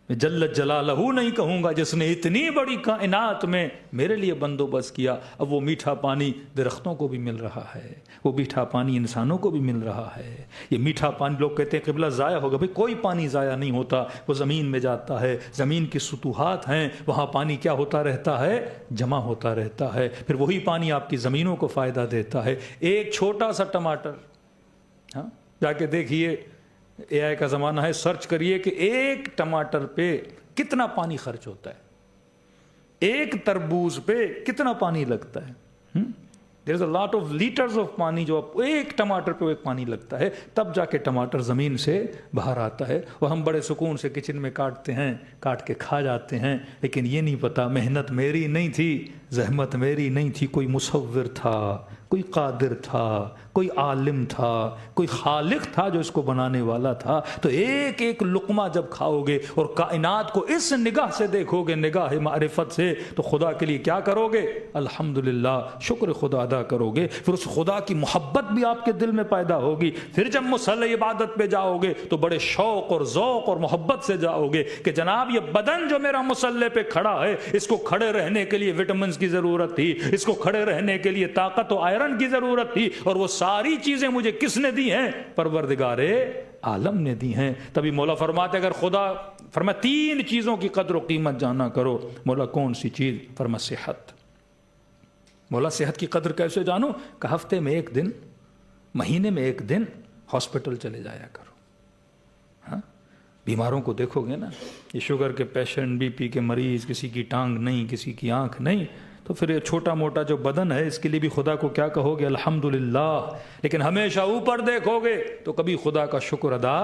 Speaker 1: میں جل جلالہ نہیں کہوں گا جس نے اتنی بڑی کائنات میں میرے لیے بندوبست کیا. اب وہ میٹھا پانی درختوں کو بھی مل رہا ہے، وہ میٹھا پانی انسانوں کو بھی مل رہا ہے. یہ میٹھا پانی لوگ کہتے ہیں قبلہ ضائع ہوگا، بھئی کوئی پانی ضائع نہیں ہوتا، وہ زمین میں جاتا ہے، زمین کی سطوحات ہیں، وہاں پانی کیا ہوتا رہتا ہے؟ جمع ہوتا رہتا ہے، پھر وہی پانی آپ کی زمینوں کو فائدہ دیتا ہے. ایک چھوٹا سا ٹماٹر، ہاں جا کے دیکھیے، اے آئی کا زمانہ ہے، سرچ کریے کہ ایک ٹماٹر پہ کتنا پانی خرچ ہوتا ہے، ایک تربوز پہ کتنا پانی لگتا ہے. دیر از اے لاٹ آف لیٹرز آف پانی جو ایک ٹماٹر پہ ایک پانی لگتا ہے، تب جا کے ٹماٹر زمین سے باہر آتا ہے. وہ ہم بڑے سکون سے کچن میں کاٹتے ہیں، کاٹ کے کھا جاتے ہیں، لیکن یہ نہیں پتا محنت میری نہیں تھی، زحمت میری نہیں تھی، کوئی مصور تھا، کوئی قادر تھا، کوئی عالم تھا، کوئی خالق تھا جو اس کو بنانے والا تھا. تو ایک ایک لقمہ جب کھاؤ گے اور کائنات کو اس نگاہ سے دیکھو گے، نگاہ معرفت سے، تو خدا کے لیے کیا کرو گے؟ الحمدللہ، شکر خدا ادا کرو گے. پھر اس خدا کی محبت بھی آپ کے دل میں پیدا ہوگی. پھر جب مصلی عبادت پہ جاؤ گے تو بڑے شوق اور ذوق اور محبت سے جاؤ گے کہ جناب یہ بدن جو میرا مصلی پہ کھڑا ہے، اس کو کھڑے رہنے کے لیے وٹامنز کی ضرورت تھی، اس کو کھڑے رہنے کے لیے طاقت و آئرن کی ضرورت تھی، اور وہ ساری چیزیں مجھے کس نے دی ہیں؟ پروردگار عالم نے دی ہیں. تبھی مولا فرماتے اگر خدا فرمایا 3 چیزوں کی قدر و قیمت جانا کرو. مولا کون سی چیز؟ فرما صحت. مولا صحت کی قدر کیسے جانو؟ کہ ہفتے میں 1 دن، مہینے میں 1 دن ہاسپٹل چلے جایا کرو. ہاں، بیماروں کو دیکھو گے نا، یہ شوگر کے پیشنٹ، بی پی کے مریض، کسی کی ٹانگ نہیں، کسی کی آنکھ نہیں، تو پھر یہ چھوٹا موٹا جو بدن ہے اس کے لیے بھی خدا کو کیا کہو گے؟ الحمدللہ. لیکن ہمیشہ اوپر دیکھو گے تو کبھی خدا کا شکر ادا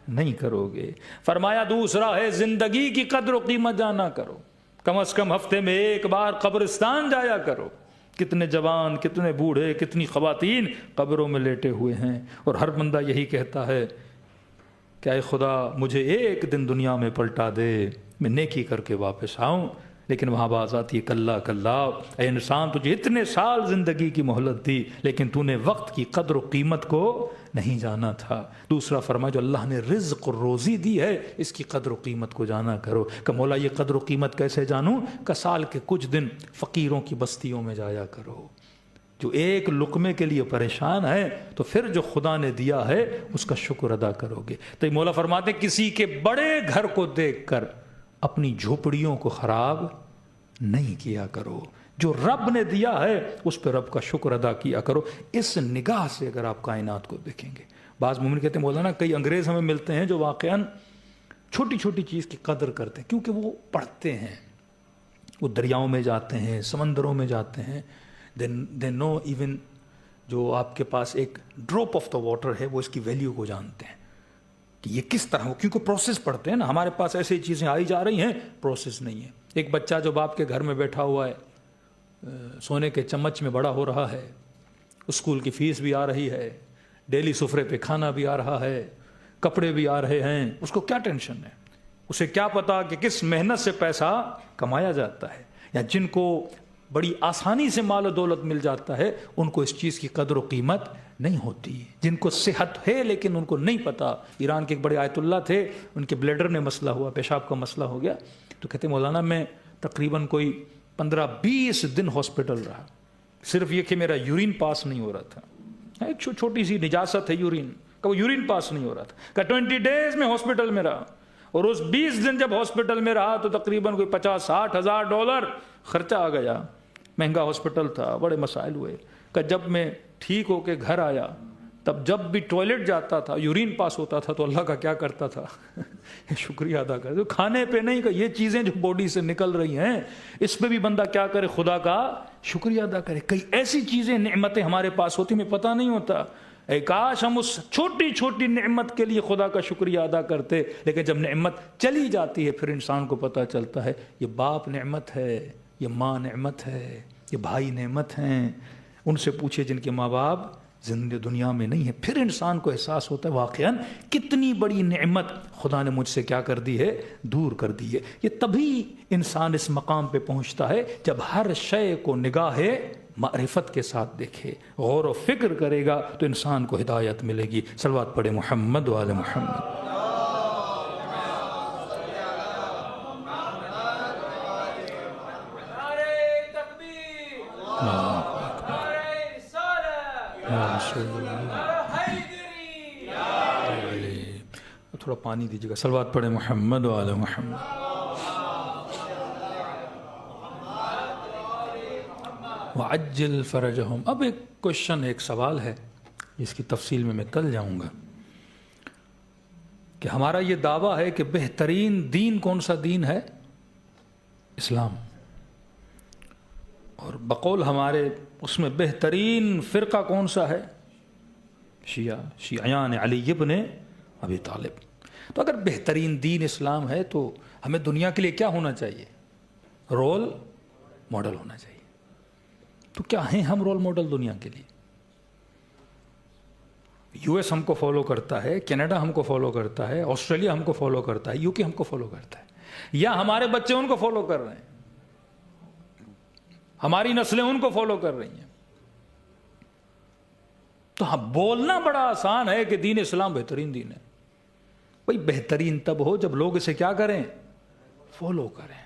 Speaker 1: نہیں کرو گے. فرمایا دوسرا ہے زندگی کی قدر و قیمت جانا کرو. کم از کم ہفتے میں 1 بار قبرستان جایا کرو. کتنے جوان، کتنے بوڑھے، کتنی خواتین قبروں میں لیٹے ہوئے ہیں، اور ہر بندہ یہی کہتا ہے کہ اے خدا مجھے 1 دن دنیا میں پلٹا دے، میں نیکی کر کے واپس آؤں. لیکن وہاں باز آتی ہے کلا کلا، اے انسان تجھے اتنے سال زندگی کی مہلت دی لیکن تو نے وقت کی قدر و قیمت کو نہیں جانا تھا. دوسرا فرمایا جو اللہ نے رزق اور روزی دی ہے اس کی قدر و قیمت کو جانا کرو. کہ مولا یہ قدر و قیمت کیسے جانوں؟ کہ سال کے کچھ دن فقیروں کی بستیوں میں جایا کرو. جو ایک لقمے کے لیے پریشان ہے تو پھر جو خدا نے دیا ہے اس کا شکر ادا کرو گے. تو مولا فرماتے کسی کے بڑے گھر کو دیکھ کر اپنی جھوپڑیوں کو خراب نہیں کیا کرو. جو رب نے دیا ہے اس پہ رب کا شکر ادا کیا کرو. اس نگاہ سے اگر آپ کائنات کو دیکھیں گے. بعض مومن کہتے ہیں مولانا کئی انگریز ہمیں ملتے ہیں جو واقعاً چھوٹی چھوٹی چیز کی قدر کرتے ہیں کیونکہ وہ پڑھتے ہیں، وہ دریاؤں میں جاتے ہیں، سمندروں میں جاتے ہیں. دے نو ایون جو آپ کے پاس ایک ڈراپ آف دا واٹر ہے وہ اس کی ویلیو کو جانتے ہیں کہ یہ کس طرح ہو، کیونکہ پروسیس پڑھتے ہیں نا. ہمارے پاس ایسی چیزیں آئی جا رہی ہیں، پروسیس نہیں ہے. ایک بچہ جو باپ کے گھر میں بیٹھا ہوا ہے، سونے کے چمچ میں بڑا ہو رہا ہے، اسکول کی فیس بھی آ رہی ہے، ڈیلی سفرے پہ کھانا بھی آ رہا ہے، کپڑے بھی آ رہے ہیں، اس کو کیا ٹینشن ہے؟ اسے کیا پتا کہ کس محنت سے پیسہ کمایا جاتا ہے. یا جن کو بڑی آسانی سے مال و دولت مل جاتا ہے ان کو اس چیز کی قدر و قیمت نہیں ہوتی. جن کو صحت ہے لیکن ان کو نہیں پتا. ایران کے ایک بڑے آیت اللہ تھے، ان کے بلیڈر میں مسئلہ ہوا، پیشاب کا مسئلہ ہو گیا، تو کہتے مولانا میں تقریباً کوئی 15-20 دن ہاسپٹل رہا، صرف یہ کہ میرا یورین پاس نہیں ہو رہا تھا. ایک چھوٹی سی نجاست ہے یورین کا، وہ یورین پاس نہیں ہو رہا تھا. کہ 20 ڈیز میں ہاسپٹل میں رہا، اور اس 20 دن جب ہاسپٹل میں رہا تو تقریباً کوئی $50-60 ہزار خرچہ آ گیا. مہنگا ہاسپٹل تھا، بڑے مسائل ہوئے. کہ جب میں ٹھیک ہو کے گھر آیا تب جب بھی ٹوائلٹ جاتا تھا، یورین پاس ہوتا تھا تو اللہ کا کیا کرتا تھا؟ شکریہ ادا کرتا. کھانے پہ نہیں کہ یہ چیزیں جو باڈی سے نکل رہی ہیں اس پہ بھی بندہ کیا کرے؟ خدا کا شکریہ ادا کرے. کئی ایسی چیزیں نعمتیں ہمارے پاس ہوتی ہمیں پتہ نہیں ہوتا. اے کاش ہم اس چھوٹی چھوٹی نعمت کے لیے خدا کا شکریہ ادا کرتے. لیکن جب نعمت چلی جاتی ہے پھر انسان کو پتہ چلتا ہے یہ باپ نعمت ہے، یہ ماں نعمت ہے، یہ بھائی نعمت ہیں. ان سے پوچھے جن کے ماں باپ زندگی دنیا میں نہیں ہے، پھر انسان کو احساس ہوتا ہے واقعاً کتنی بڑی نعمت خدا نے مجھ سے کیا کر دی ہے؟ دور کر دی ہے. یہ تبھی انسان اس مقام پہ پہنچتا ہے جب ہر شے کو نگاہ معرفت کے ساتھ دیکھے، غور و فکر کرے گا تو انسان کو ہدایت ملے گی. صلوات پڑھے محمد وآل محمد. تھوڑا پانی دیجیے گا. صلوات پڑھے محمد وآل محمد. وعجل فرجہم. اب ایک کوشچن، ایک سوال ہے جس کی تفصیل میں کل جاؤں گا کہ ہمارا یہ دعویٰ ہے کہ بہترین دین کون سا دین ہے؟ اسلام. اور بقول ہمارے اس میں بہترین فرقہ کون سا ہے؟ شیعیان علی ابن ابی طالب. تو اگر بہترین دین اسلام ہے تو ہمیں دنیا کے لیے کیا ہونا چاہیے؟ رول ماڈل ہونا چاہیے. تو کیا ہیں ہم رول ماڈل دنیا کے لیے؟ یو ایس ہم کو فالو کرتا ہے، کینیڈا ہم کو فالو کرتا ہے، آسٹریلیا ہم کو فالو کرتا ہے، یو کے ہم کو فالو کرتا ہے، یا ہمارے بچے ان کو فالو کر رہے ہیں، ہماری نسلیں ان کو فالو کر رہی ہیں. تو ہاں بولنا بڑا آسان ہے کہ دین اسلام بہترین دین ہے. بھئی بہترین تب ہو جب لوگ اسے کیا کریں؟ فالو کریں.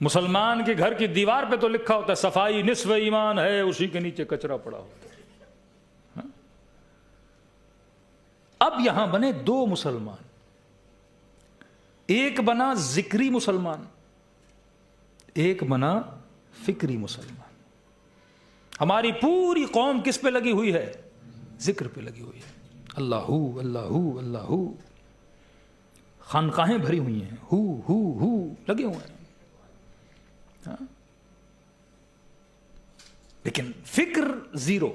Speaker 1: مسلمان کے گھر کی دیوار پہ تو لکھا ہوتا ہے صفائی نصف ایمان ہے، اسی کے نیچے کچرا پڑا ہوتا ہے. اب یہاں بنے دو مسلمان، ایک بنا ذکری مسلمان، ایک بنا فکری مسلمان. ہماری پوری قوم کس پہ لگی ہوئی ہے؟ ذکر پہ لگی ہوئی ہے. اللہ اللہ اللہ، خانقاہیں بھری ہوئی ہیں، ہو لگے ہوئے ہیں. لیکن فکر زیرو.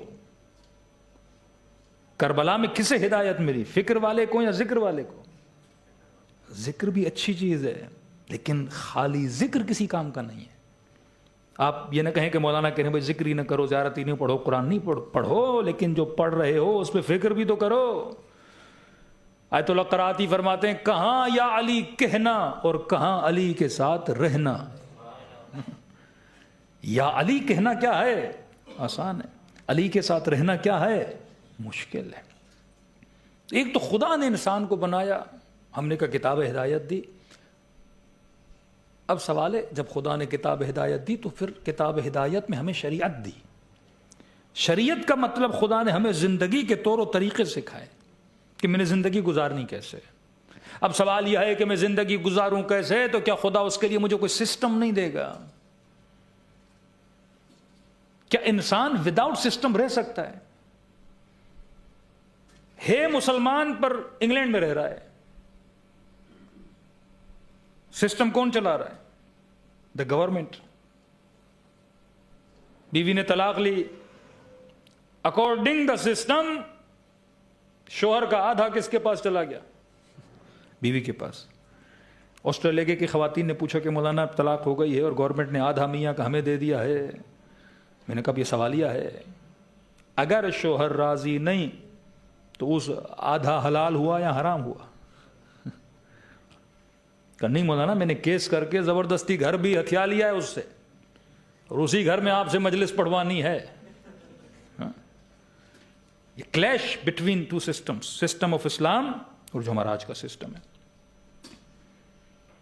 Speaker 1: کربلا میں کسے ہدایت ملی؟ فکر والے کو یا ذکر والے کو؟ ذکر بھی اچھی چیز ہے لیکن خالی ذکر کسی کام کا نہیں ہے. آپ یہ نہ کہیں کہ مولانا کہنے بھائی ذکر ہی نہ کرو، زیارت ہی نہیں پڑھو، قرآن نہیں پڑھو، لیکن جو پڑھ رہے ہو اس پہ فکر بھی تو کرو. آیت اللہ قرآتی فرماتے ہیں کہاں یا علی کہنا اور کہاں علی کے ساتھ رہنا. یا علی کہنا کیا ہے؟ آسان ہے. علی کے ساتھ رہنا کیا ہے؟ مشکل ہے. ایک تو خدا نے انسان کو بنایا، ہم نے کہا کتاب ہدایت دی. اب سوال ہے جب خدا نے کتاب ہدایت دی تو پھر کتاب ہدایت میں ہمیں شریعت دی. شریعت کا مطلب خدا نے ہمیں زندگی کے طور و طریقے سکھائے کہ میں نے زندگی گزارنی کیسے. اب سوال یہ ہے کہ میں زندگی گزاروں کیسے، تو کیا خدا اس کے لیے مجھے کوئی سسٹم نہیں دے گا؟ کیا انسان وداؤٹ سسٹم رہ سکتا ہے؟ مسلمان پر انگلینڈ میں رہ رہا ہے، سسٹم کون چلا رہا ہے؟ The government. بیوی نے طلاق لی، اکارڈنگ دا سسٹم شوہر کا آدھا کس کے پاس چلا گیا؟ بیوی کے پاس. آسٹریلیا کی خواتین نے پوچھا کہ مولانا طلاق ہو گئی ہے اور گورنمنٹ نے آدھا میاں کا ہمیں دے دیا ہے. میں نے کہا یہ سوالیہ ہے. اگر شوہر راضی نہیں تو اس آدھا حلال ہوا یا حرام ہوا؟ کہ نہیں مولانا میں نے کیس کر کے زبردستی گھر بھی ہتھیا لیا ہے اس سے، اور اسی گھر میں آپ سے مجلس پڑھوانی ہے. یہ clash between two systems, system of Islam اور جو ہمارا آج کا سسٹم ہے.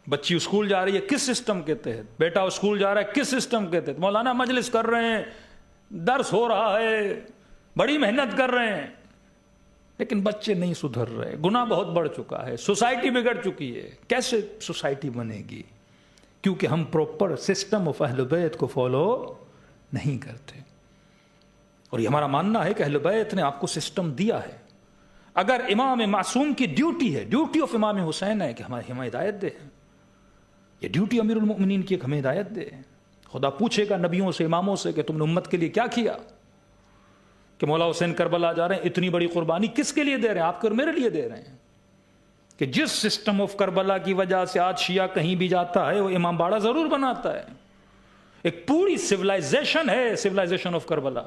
Speaker 1: بچی اسکول جا رہی ہے کس سسٹم کے تحت؟ بیٹا اسکول جا رہا ہے کس سسٹم کے تحت؟ مولانا مجلس کر رہے ہیں، درس ہو رہا ہے، بڑی محنت کر رہے ہیں، لیکن بچے نہیں سدھر رہے. گناہ بہت بڑھ چکا ہے، سوسائٹی بگڑ چکی ہے. کیسے سوسائٹی بنے گی؟ کیونکہ ہم پراپر سسٹم آف اہل بیت کو فالو نہیں کرتے. اور یہ ہمارا ماننا ہے کہ اہل بیت نے آپ کو سسٹم دیا ہے. اگر امام معصوم کی ڈیوٹی ہے، ڈیوٹی آف امام حسین ہے کہ ہمیں ہدایت دے، یہ ڈیوٹی امیر المؤمنین کی، ہمیں ہدایت دے. خدا پوچھے گا نبیوں سے، اماموں سے کہ تم نے امت کے لیے کیا کیا، کہ مولا حسین کربلا جا رہے ہیں، اتنی بڑی قربانی کس کے لیے دے رہے ہیں؟ آپ کے اور میرے لیے دے رہے ہیں. کہ جس سسٹم آف کربلا کی وجہ سے آج شیعہ کہیں بھی جاتا ہے وہ امام باڑہ ضرور بناتا ہے. ایک پوری سویلائزیشن ہے، سویلائزیشن آف کربلا،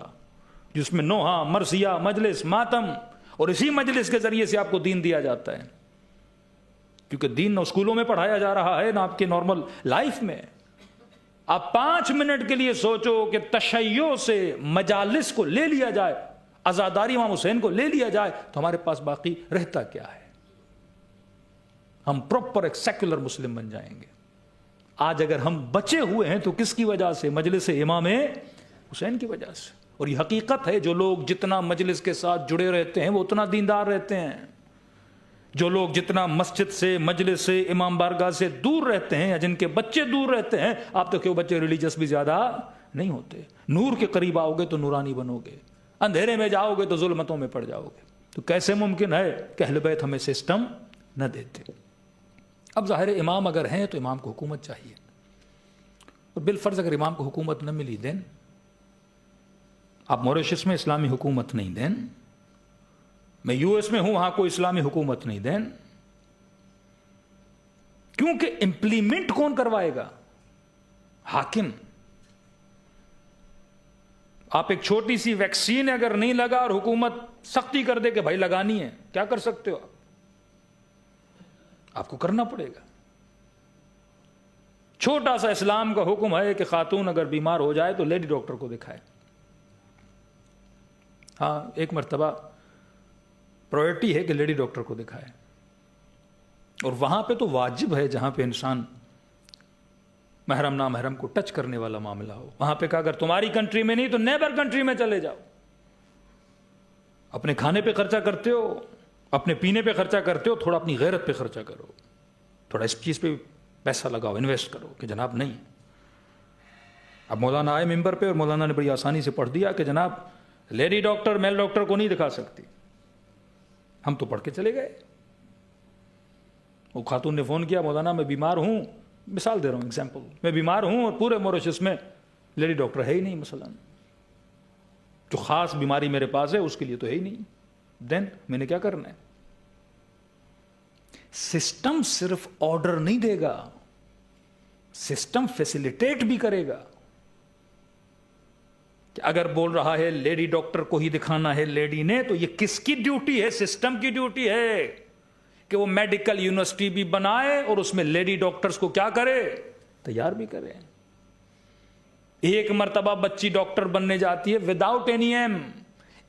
Speaker 1: جس میں نوحہ، مرثیہ، مجلس، ماتم، اور اسی مجلس کے ذریعے سے آپ کو دین دیا جاتا ہے. کیونکہ دین نہ اسکولوں میں پڑھایا جا رہا ہے نہ آپ کے نارمل لائف میں. آپ 5 منٹ کے لیے سوچو کہ تشیع سے مجالس کو لے لیا جائے، عزاداری امام حسین کو لے لیا جائے، تو ہمارے پاس باقی رہتا کیا ہے؟ ہم پراپر ایک سیکولر مسلم بن جائیں گے. آج اگر ہم بچے ہوئے ہیں تو کس کی وجہ سے؟ مجلس امام حسین کی وجہ سے. اور یہ حقیقت ہے، جو لوگ جتنا مجلس کے ساتھ جڑے رہتے ہیں وہ اتنا دیندار رہتے ہیں. جو لوگ جتنا مسجد سے، مجلس سے، امام بارگاہ سے دور رہتے ہیں، یا جن کے بچے دور رہتے ہیں، آپ تو کہ وہ بچے ریلیجس بھی زیادہ نہیں ہوتے. نور کے قریب آؤ گے تو نورانی بنو گے، اندھیرے میں جاؤ گے تو ظلمتوں میں پڑ جاؤ گے. تو کیسے ممکن ہے کہ اہل بیت ہمیں سسٹم نہ دیتے؟ اب ظاہر امام اگر ہیں تو امام کو حکومت چاہیے، اور بالفرض اگر امام کو حکومت نہ ملی دین، آپ موریشس میں اسلامی حکومت نہیں دین، میں یو ایس میں ہوں وہاں کوئی اسلامی حکومت نہیں دین، کیونکہ امپلیمنٹ کون کروائے گا؟ حاکم. آپ ایک چھوٹی سی ویکسین اگر نہیں لگا اور حکومت سختی کر دے کہ بھائی لگانی ہے، کیا کر سکتے ہو آپ کو کرنا پڑے گا. چھوٹا سا اسلام کا حکم ہے کہ خاتون اگر بیمار ہو جائے تو لیڈی ڈاکٹر کو دکھائے. ہاں، ایک مرتبہ پرائرٹی ہے کہ لیڈی ڈاکٹر کو دکھائے، اور وہاں پہ تو واجب ہے جہاں پہ انسان محرم نامحرم کو ٹچ کرنے والا معاملہ ہو. وہاں پہ کہا اگر تمہاری کنٹری میں نہیں تو نیبر کنٹری میں چلے جاؤ. اپنے کھانے پہ خرچہ کرتے ہو، اپنے پینے پہ خرچہ کرتے ہو، تھوڑا اپنی غیرت پہ خرچہ کرو، تھوڑا اس چیز پہ پیسہ لگاؤ، انویسٹ کرو. کہ جناب نہیں. اب مولانا آئے ممبر پہ اور مولانا نے بڑی آسانی سے پڑھ دیا کہ جناب لیڈی ڈاکٹر میل ڈاکٹر کو نہیں دکھا سکتی. ہم تو پڑھ کے چلے گئے. وہ خاتون نے فون کیا، مولانا میں بیمار ہوں، مثال دے رہا ہوں ایگزامپل، میں بیمار ہوں اور پورے موریشس میں لیڈی ڈاکٹر ہے ہی نہیں، مثلا جو خاص بیماری میرے پاس ہے اس کے لیے تو ہے ہی نہیں. دین میں نے کیا کرنا ہے؟ سسٹم صرف آرڈر نہیں دے گا، سسٹم فیسیلیٹیٹ بھی کرے گا. کہ اگر بول رہا ہے لیڈی ڈاکٹر کو ہی دکھانا ہے لیڈی نے، تو یہ کس کی ڈیوٹی ہے؟ سسٹم کی ڈیوٹی ہے کہ وہ میڈیکل یونیورسٹی بھی بنائے اور اس میں لیڈی ڈاکٹرز کو کیا کرے؟ تیار بھی کرے. ایک مرتبہ بچی ڈاکٹر بننے جاتی ہے وداؤٹ اینی ایم.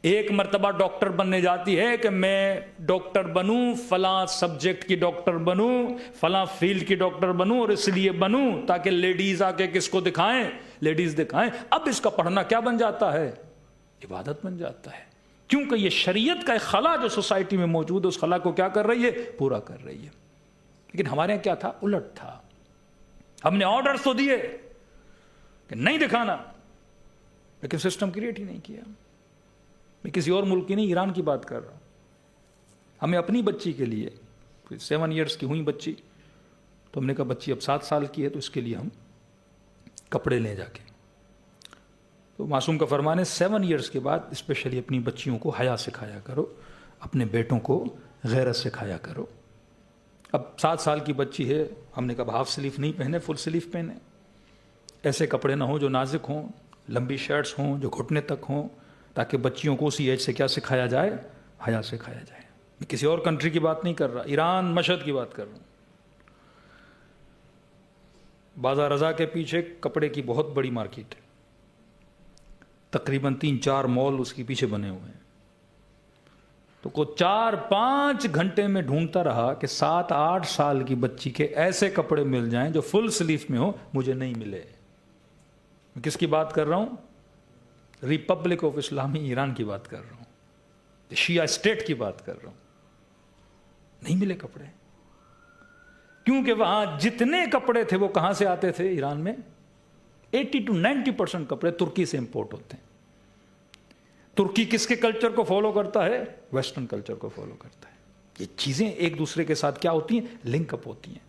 Speaker 1: ایک مرتبہ ڈاکٹر بننے جاتی ہے کہ میں ڈاکٹر بنوں، فلاں سبجیکٹ کی ڈاکٹر بنوں، فلاں فیلڈ کی ڈاکٹر بنوں، اور اس لیے بنوں تاکہ لیڈیز آ کے کس کو دکھائیں؟ لیڈیز دکھائیں. اب اس کا پڑھنا کیا بن جاتا ہے؟ عبادت بن جاتا ہے. کیونکہ یہ شریعت کا ایک خلا جو سوسائٹی میں موجود ہے، اس خلا کو کیا کر رہی ہے؟ پورا کر رہی ہے. لیکن ہمارے یہاں کیا تھا؟ الٹ تھا. ہم نے آرڈرز تو دیے کہ نہیں دکھانا، لیکن سسٹم کریٹ ہی نہیں کیا. میں کسی اور ملک کی نہیں، ایران کی بات کر رہا ہوں. ہمیں اپنی بچی کے لیے 7 ایئرس کی ہوئی بچی، تو ہم نے کہا بچی اب 7 سال کی ہے تو اس کے لیے ہم کپڑے لیں جا کے. تو معصوم کا فرمان ہے 7 ایئرس کے بعد اسپیشلی اپنی بچیوں کو حیا سکھایا کرو، اپنے بیٹوں کو غیرت سکھایا کرو. اب 7 سال کی بچی ہے، ہم نے کہا ہاف سلیف نہیں پہنے، فل سلیف پہنے. ایسے کپڑے نہ ہوں جو نازک ہوں، لمبی شرٹس ہوں جو گھٹنے تک ہوں، تاکہ بچیوں کو اسی ایج سے کیا سکھایا جائے؟ حیا سکھایا جائے. میں کسی اور کنٹری کی بات نہیں کر رہا، ایران مشہد کی بات کر رہا ہوں. بازار رضا کے پیچھے کپڑے کی بہت بڑی مارکیٹ ہے، تقریباً 3-4 مال اس کے پیچھے بنے ہوئے ہیں. تو کو 4-5 گھنٹے میں ڈھونڈتا رہا کہ 7-8 سال کی بچی کے ایسے کپڑے مل جائیں جو فل سلیف میں ہو. مجھے نہیں ملے. میں کس کی بات کر رہا ہوں؟ ریپبلک آف اسلامی ایران کی بات کر رہا ہوں، شیعہ اسٹیٹ کی بات کر رہا ہوں. نہیں ملے کپڑے. کیونکہ وہاں جتنے کپڑے تھے وہ کہاں سے آتے تھے؟ ایران میں 80 to 90% کپڑے ترکی سے امپورٹ ہوتے ہیں. ترکی کس کے کلچر کو فالو کرتا ہے؟ ویسٹرن کلچر کو فالو کرتا ہے. یہ چیزیں ایک دوسرے کے ساتھ کیا ہوتی ہیں؟ لنک اپ ہوتی ہیں.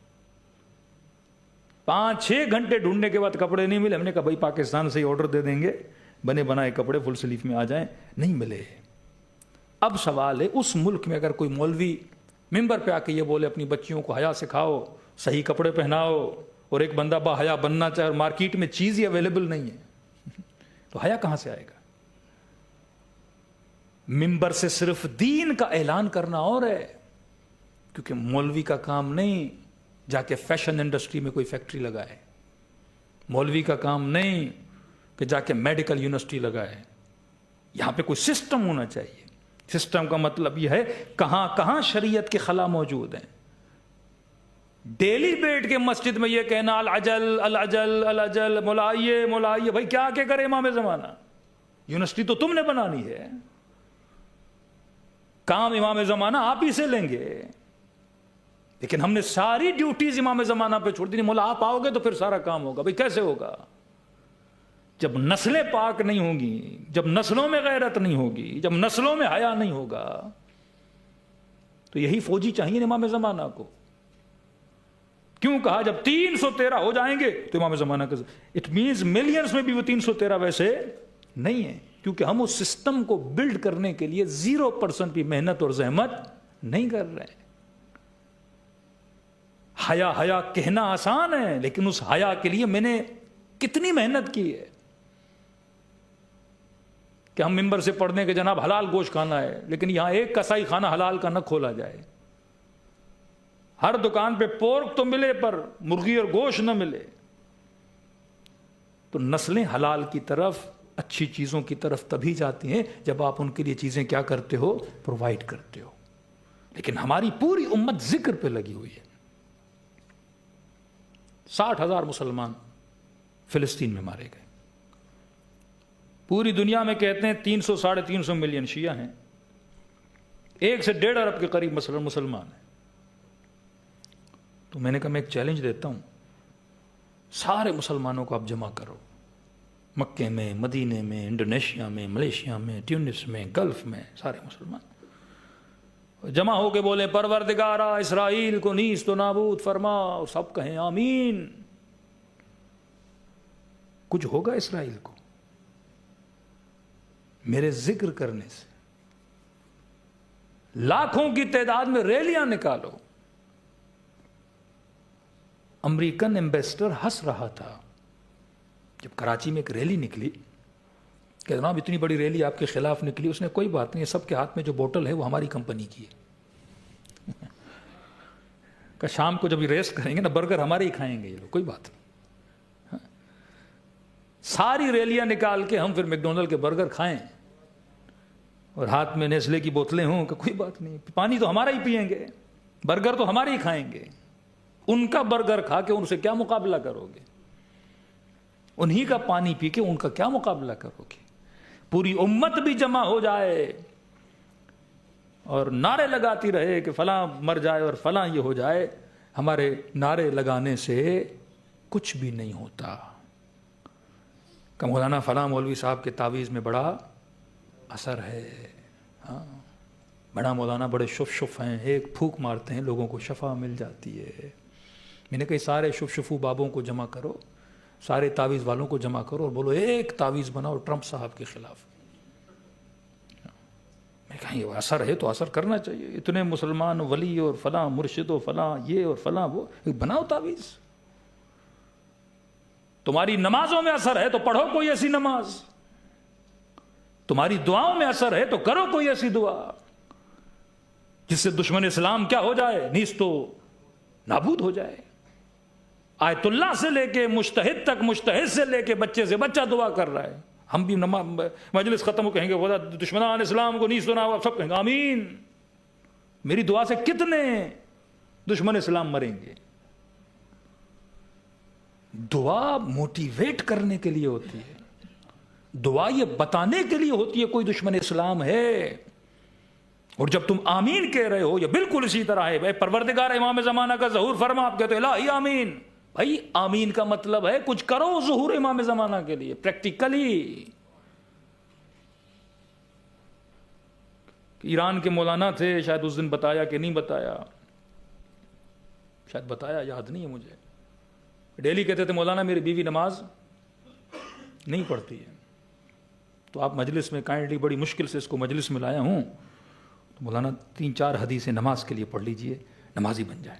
Speaker 1: 5-6 گھنٹے ڈھونڈنے کے بعد کپڑے نہیں ملے. ہم نے کہا بھائی پاکستان سے ہی آرڈر دے دیں گے, بنے بنائے کپڑے فل سلیف میں آ جائیں. نہیں ملے. اب سوال ہے, اس ملک میں اگر کوئی مولوی ممبر پہ آ کے یہ بولے اپنی بچیوں کو حیا سکھاؤ, صحیح کپڑے پہناؤ, اور ایک بندہ با حیا بننا چاہے اور مارکیٹ میں چیز ہی اویلیبل نہیں ہے, تو حیا کہاں سے آئے گا؟ ممبر سے صرف دین کا اعلان کرنا اور ہے, کیونکہ مولوی کا کام نہیں جا کے فیشن انڈسٹری میں کوئی فیکٹری لگائے, مولوی کا کام نہیں کہ جا کے میڈیکل یونیورسٹی لگائے. یہاں پہ کوئی سسٹم ہونا چاہیے. سسٹم کا مطلب یہ ہے کہاں کہاں شریعت کے خلا موجود ہیں. ڈیلی بیٹھ کے مسجد میں یہ کہنا العجل العجل العجل, ملائیے ملائیے. بھائی کیا کہ کرے امام زمانہ؟ یونیورسٹی تو تم نے بنانی ہے, کام امام زمانہ آپ ہی سے لیں گے. لیکن ہم نے ساری ڈیوٹیز امام زمانہ پہ چھوڑ دی. مولا آپ آؤ گے تو پھر سارا کام ہوگا. بھائی کیسے ہوگا؟ جب نسلیں پاک نہیں ہوں گی, جب نسلوں میں غیرت نہیں ہوگی, جب نسلوں میں حیا نہیں ہوگا. تو یہی فوجی چاہیے امام زمانہ کو. کیوں کہا جب 313 ہو جائیں گے تو امام زمانہ کا, اٹ مینز ملینز میں بھی وہ 313 ویسے نہیں ہے, کیونکہ ہم اس سسٹم کو بلڈ کرنے کے لیے 0% بھی محنت اور زحمت نہیں کر رہے. حیا حیا کہنا آسان ہے, لیکن اس حیا کے لیے میں نے کتنی محنت کی ہے کہ ہم ممبر سے پڑھنے کے جناب حلال گوشت کھانا ہے, لیکن یہاں ایک کسائی خانہ حلال کا نہ کھولا جائے. ہر دکان پہ پورک تو ملے پر مرغی اور گوشت نہ ملے. تو نسلیں حلال کی طرف, اچھی چیزوں کی طرف تبھی جاتی ہیں جب آپ ان کے لیے چیزیں کیا کرتے ہو؟ پرووائڈ کرتے ہو. لیکن ہماری پوری امت ذکر پہ لگی ہوئی ہے. 60,000 مسلمان فلسطین میں مارے گئے. پوری دنیا میں کہتے ہیں 300-350 ملین شیعہ ہیں, 1 سے 1.5 ارب کے قریب مسلمان ہیں. تو میں نے کہا میں ایک چیلنج دیتا ہوں, سارے مسلمانوں کو آپ جمع کرو, مکے میں, مدینے میں, انڈونیشیا میں, ملیشیا میں, ٹیونس میں, گلف میں, سارے مسلمان جمع ہو کے بولیں پروردگارا اسرائیل کو نیست و نابود فرما, اور سب کہیں آمین. کچھ ہوگا اسرائیل کو میرے ذکر کرنے سے؟ لاکھوں کی تعداد میں ریلیاں نکالو. امریکن ایمبیسڈر ہنس رہا تھا جب کراچی میں ایک ریلی نکلی کہ جناب اتنی بڑی ریلی آپ کے خلاف نکلی. اس نے کوئی بات نہیں, سب کے ہاتھ میں جو بوٹل ہے وہ ہماری کمپنی کی ہے. کہ شام کو جب یہ ریسٹ کریں گے نا, برگر ہمارے ہی کھائیں گے یہ لوگ, کوئی بات نہیں. ساری ریلیاں نکال کے ہم پھر میکڈونلڈ کے برگر کھائیں اور ہاتھ میں نیسلے کی بوتلیں ہوں, کہ کوئی بات نہیں, پانی تو ہمارا ہی پئیں گے, برگر تو ہمارے ہی کھائیں گے. ان کا برگر کھا کے ان سے کیا مقابلہ کرو گے؟ انہی کا پانی پی کے ان کا کیا مقابلہ کرو گے؟ پوری امت بھی جمع ہو جائے اور نعرے لگاتی رہے کہ فلاں مر جائے اور فلاں یہ ہو جائے, ہمارے نعرے لگانے سے کچھ بھی نہیں ہوتا. کہ مولانا فلاں مولوی صاحب کے تعویذ میں بڑا اثر ہے, ہاں بڑا مولانا بڑے شف ہیں, ایک پھونک مارتے ہیں لوگوں کو شفا مل جاتی ہے. میں نے کہا سارے شفو بابوں کو جمع کرو, سارے تعویذ والوں کو جمع کرو اور بولو ایک تعویذ بناؤ ٹرمپ صاحب کے خلاف. میں کہا یہ اثر ہے تو اثر کرنا چاہیے, اتنے مسلمان ولی اور فلاں مرشد و فلاں یہ اور فلاں وہ, بناؤ تعویذ. تمہاری نمازوں میں اثر ہے تو پڑھو کوئی ایسی نماز, تمہاری دعاؤں میں اثر ہے تو کرو کوئی ایسی دعا جس سے دشمن اسلام کیا ہو جائے؟ نیست و نابود ہو جائے. آیت اللہ سے لے کے مجتہد تک, مجتہد سے لے کے بچے سے بچہ دعا کر رہا ہے. ہم بھی مجلس ختم ہو کہیں گے خدا دشمنان اسلام کو نیست و نابود, سب کہیں گے آمین. میری دعا سے کتنے دشمن اسلام مریں گے؟ دعا موٹیویٹ کرنے کے لیے ہوتی ہے, دعا یہ بتانے کے لیے ہوتی ہے کوئی دشمن اسلام ہے. اور جب تم آمین کہہ رہے ہو, یہ بالکل اسی طرح ہے, پروردگار امام زمانہ کا ظہور فرما, آپ کہتے ہو الہی آمین. بھائی آمین کا مطلب ہے کچھ کرو ظہور امام زمانہ کے لیے پریکٹیکلی. ایران کے مولانا تھے، شاید اس دن بتایا کہ نہیں بتایا، شاید بتایا، یاد نہیں ہے مجھے. ڈیلی کہتے تھے مولانا میری بیوی نماز نہیں پڑھتی ہے، تو آپ مجلس میں کائنڈلی، بڑی مشکل سے اس کو مجلس میں لایا ہوں، تو مولانا 3-4 حدیثیں نماز کے لیے پڑھ لیجئے، نمازی بن جائے.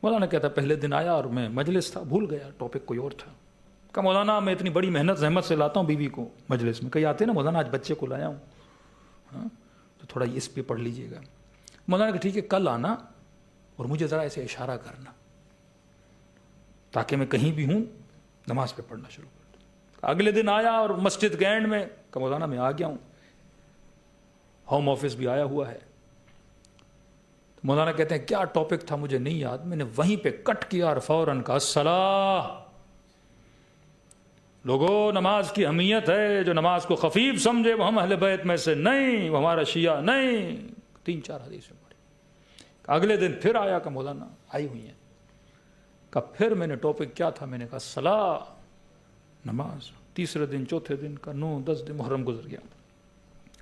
Speaker 1: مولانا کہتا پہلے دن آیا اور میں مجلس تھا، بھول گیا، ٹاپک کوئی اور تھا. کہا مولانا میں اتنی بڑی محنت زحمت سے لاتا ہوں بیوی کو مجلس میں. کہیں آتے نا مولانا آج بچے کو لایا ہوں، ہاں تو تھوڑا اس پہ پڑھ لیجئے گا. مولانا کہ ٹھیک ہے کل آنا اور مجھے ذرا ایسے اشارہ کرنا تاکہ میں کہیں بھی ہوں نماز پہ پڑھنا شروع کر دوں. اگلے دن آیا اور مسجد کے اینڈ میں کہا مولانا میں آ گیا ہوں، ہوم آفس بھی آیا ہوا ہے. مولانا کہتے ہیں کیا ٹاپک تھا مجھے نہیں یاد، میں نے وہیں پہ کٹ کیا اور فوراً کہا الصلاۃ. لوگوں نماز کی اہمیت ہے، جو نماز کو خفیف سمجھے وہ ہم اہل بیت میں سے نہیں، وہ ہمارا شیعہ نہیں. 3-4 حدیثیں پڑھی. اگلے دن پھر آیا کہ مولانا آئی ہوئی ہیں. کہا پھر میں نے ٹاپک کیا تھا، میں نے کہا صلاۃ، نماز. تیسرے دن، چوتھے دن کا 9-10 دن محرم گزر گیا.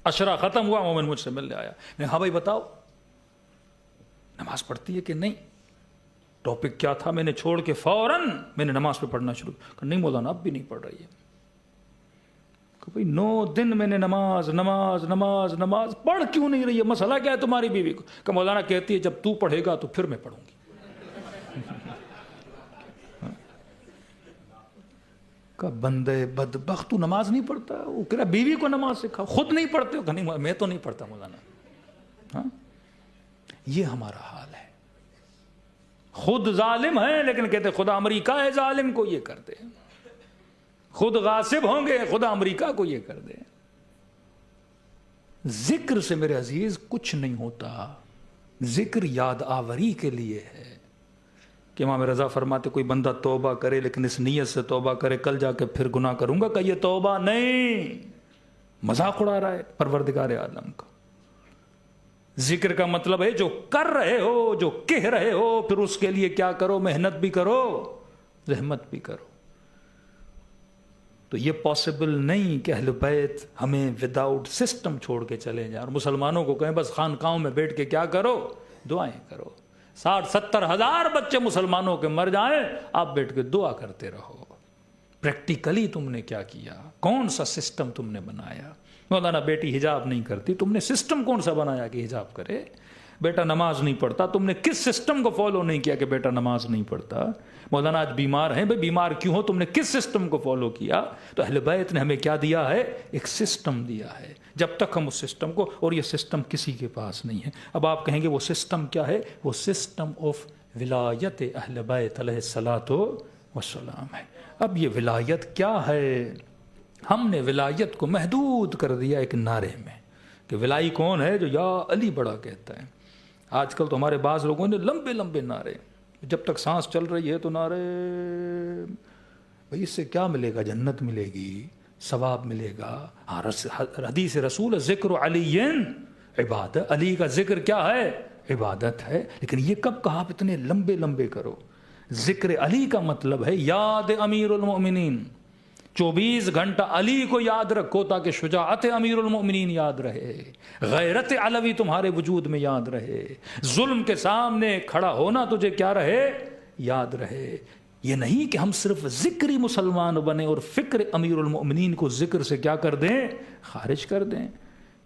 Speaker 1: عشرہ ختم ہوا، مومن مجھ سے ملنے آیا. میں ہاں بھائی بتاؤ نماز پڑھتی ہے کہ نہیں؟ ٹاپک کیا تھا؟ میں نے چھوڑ کے فوراً میں نے نماز پہ پڑھنا شروع کیا. نہیں مولانا اب بھی نہیں پڑھ رہی ہے. کہ بھئی 9 دن میں نے نماز نماز نماز نماز پڑھ کیوں نہیں رہی ہے؟ مسئلہ کیا ہے تمہاری بیوی کو؟ کہ مولانا کہتی ہے جب تو پڑھے گا تو پھر میں پڑھوں گی. کہ بندے بدبخت تو نماز نہیں پڑھتا. وہ کہہ رہا بیوی کو نماز سکھا، خود نہیں پڑھتے ہو. کہ نہیں میں تو نہیں پڑھتا مولانا. ہاں یہ ہمارا حال ہے. خود ظالم ہیں لیکن کہتے خدا امریکہ ہے ظالم کو یہ کر دے. خود غاصب ہوں گے خدا امریکہ کو یہ کر دے. ذکر سے میرے عزیز کچھ نہیں ہوتا. ذکر یاد آوری کے لیے ہے. کہ امام رضا فرماتے کوئی بندہ توبہ کرے لیکن اس نیت سے توبہ کرے کل جا کے پھر گناہ کروں گا، کہ یہ توبہ نہیں، مذاق اڑا رہا ہے پروردگار عالم کا. ذکر کا مطلب ہے جو کر رہے ہو، جو کہہ رہے ہو، پھر اس کے لیے کیا کرو، محنت بھی کرو، زحمت بھی کرو. تو یہ پاسبل نہیں کہ اہل بیت ہمیں وداؤٹ سسٹم چھوڑ کے چلے جائیں اور مسلمانوں کو کہیں بس خانقاہوں میں بیٹھ کے کیا کرو، دعائیں کرو. 60-70 ہزار بچے مسلمانوں کے مر جائیں، آپ بیٹھ کے دعا کرتے رہو. پریکٹیکلی تم نے کیا کیا؟ کون سا سسٹم تم نے بنایا؟ مولانا بیٹی حجاب نہیں کرتی، تم نے سسٹم کون سا بنایا کہ حجاب کرے؟ بیٹا نماز نہیں پڑھتا، تم نے کس سسٹم کو فالو نہیں کیا کہ بیٹا نماز نہیں پڑھتا؟ مولانا آج بیمار ہیں، بھئی بیمار کیوں ہو؟ تم نے کس سسٹم کو فالو کیا؟ تو اہل بیت نے ہمیں کیا دیا ہے؟ ایک سسٹم دیا ہے. جب تک ہم اس سسٹم کو، اور یہ سسٹم کسی کے پاس نہیں ہے. اب آپ کہیں گے وہ سسٹم کیا ہے؟ وہ سسٹم آف ولایت اہل بیت علیہ الصلاۃ والسلام ہے. اب یہ ولایت کیا ہے؟ ہم نے ولایت کو محدود کر دیا ایک نعرے میں کہ ولائی کون ہے؟ جو یا علی بڑا کہتا ہے. آج کل تو ہمارے بعض لوگوں نے لمبے لمبے نعرے، جب تک سانس چل رہی ہے تو نعرے. بھئی اس سے کیا ملے گا؟ جنت ملے گی، ثواب ملے گا. حدیث رسول ذکر علی عبادت، علی کا ذکر کیا ہے؟ عبادت ہے. لیکن یہ کب کہا آپ اتنے لمبے لمبے کرو؟ ذکر علی کا مطلب ہے یاد امیر المؤمنین. 24 گھنٹہ علی کو یاد رکھو تاکہ شجاعت امیر المؤمنین یاد رہے، غیرت علوی تمہارے وجود میں یاد رہے، ظلم کے سامنے کھڑا ہونا تجھے کیا رہے؟ یاد رہے. یہ نہیں کہ ہم صرف ذکری مسلمان بنیں اور فکر امیر المؤمنین کو ذکر سے کیا کر دیں؟ خارج کر دیں.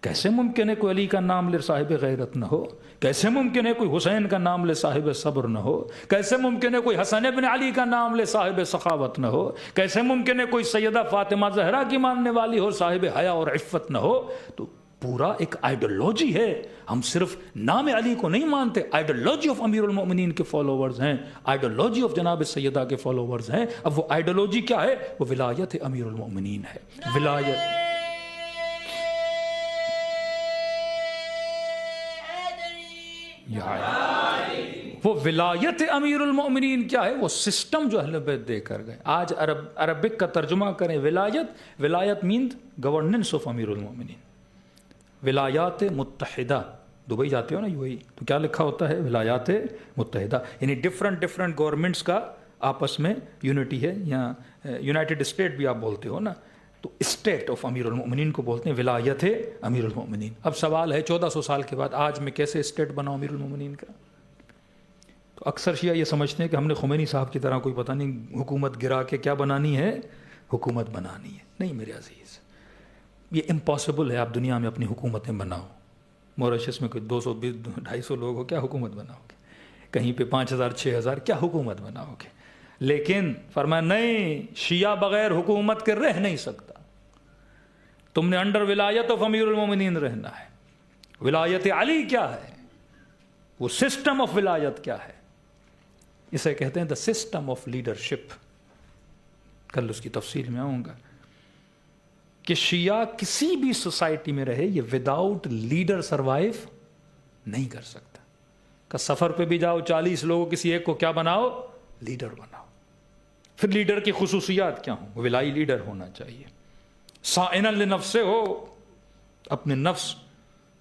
Speaker 1: کیسے ممکن ہے کوئی علی کا نام لے صاحب غیرت نہ ہو؟ کیسے ممکن ہے کوئی حسین کا نام لے صاحب صبر نہ ہو؟ کیسے ممکن ہے کوئی حسن ابن علی کا نام لے صاحب سخاوت نہ ہو؟ کیسے ممکن ہے کوئی سیدہ فاطمہ زہرا کی ماننے والی ہو صاحب حیا اور عفت نہ ہو؟ تو پورا ایک آئیڈیالوجی ہے. ہم صرف نام علی کو نہیں مانتے، آئیڈیالوجی آف امیر المؤمنین کے فالوورز ہیں، آئیڈیالوجی آف جناب سیدہ کے فالوورز ہیں. اب وہ آئیڈیالوجی کیا ہے؟ وہ ولایت امیر المؤمنین ہے. ولایت وہ ولایت امیر المؤمنین کیا ہے؟ وہ سسٹم جو اہل بیت دے کر گئے. آج عربک کا ترجمہ کریں ولایت مینز گورننس آف امیر المؤمنین. ولایات متحدہ، دبئی جاتے ہو نا UAE تو کیا لکھا ہوتا ہے؟ ولایات متحدہ. یعنی ڈفرنٹ گورنمنٹس کا آپس میں یونٹی ہے. یا یونائٹڈ اسٹیٹ بھی آپ بولتے ہو نا، تو اسٹیٹ آف امیر المؤمنین کو بولتے ہیں ولایت امیر المؤمنین. اب سوال ہے 1400 سال کے بعد آج میں کیسے اسٹیٹ بناؤں امیر المؤمنین کا؟ تو اکثر شیعہ یہ سمجھتے ہیں کہ ہم نے خمینی صاحب کی طرح کوئی پتہ نہیں حکومت گرا کے کیا بنانی ہے، حکومت بنانی ہے. نہیں میرے عزیز، یہ امپاسبل ہے. آپ دنیا میں اپنی حکومتیں بناؤ. موریشس میں کوئی 200-250 لوگ ہو، کیا حکومت بناؤ گے؟ کہیں پہ 5000-6000، کیا حکومت بناؤ گے؟ لیکن فرمایا نہیں، شیعہ بغیر حکومت کے رہ نہیں سکتا. تم نے انڈر ولایت آف امیر المومنین رہنا ہے. ولایت علی کیا ہے؟ وہ سسٹم آف ولایت کیا ہے؟ اسے کہتے ہیں دا سسٹم آف لیڈرشپ. کل اس کی تفصیل میں آؤں گا کہ شیعہ کسی بھی سوسائٹی میں رہے یہ وداؤٹ لیڈر سروائیو نہیں کر سکتا. کہ سفر پہ بھی جاؤ 40 لوگوں کسی ایک کو کیا بناؤ؟ لیڈر بناؤ. پھر لیڈر کی خصوصیات کیا ہوں؟ ولائی لیڈر ہونا چاہیے. صائنا لنفسہ ہو، اپنے نفس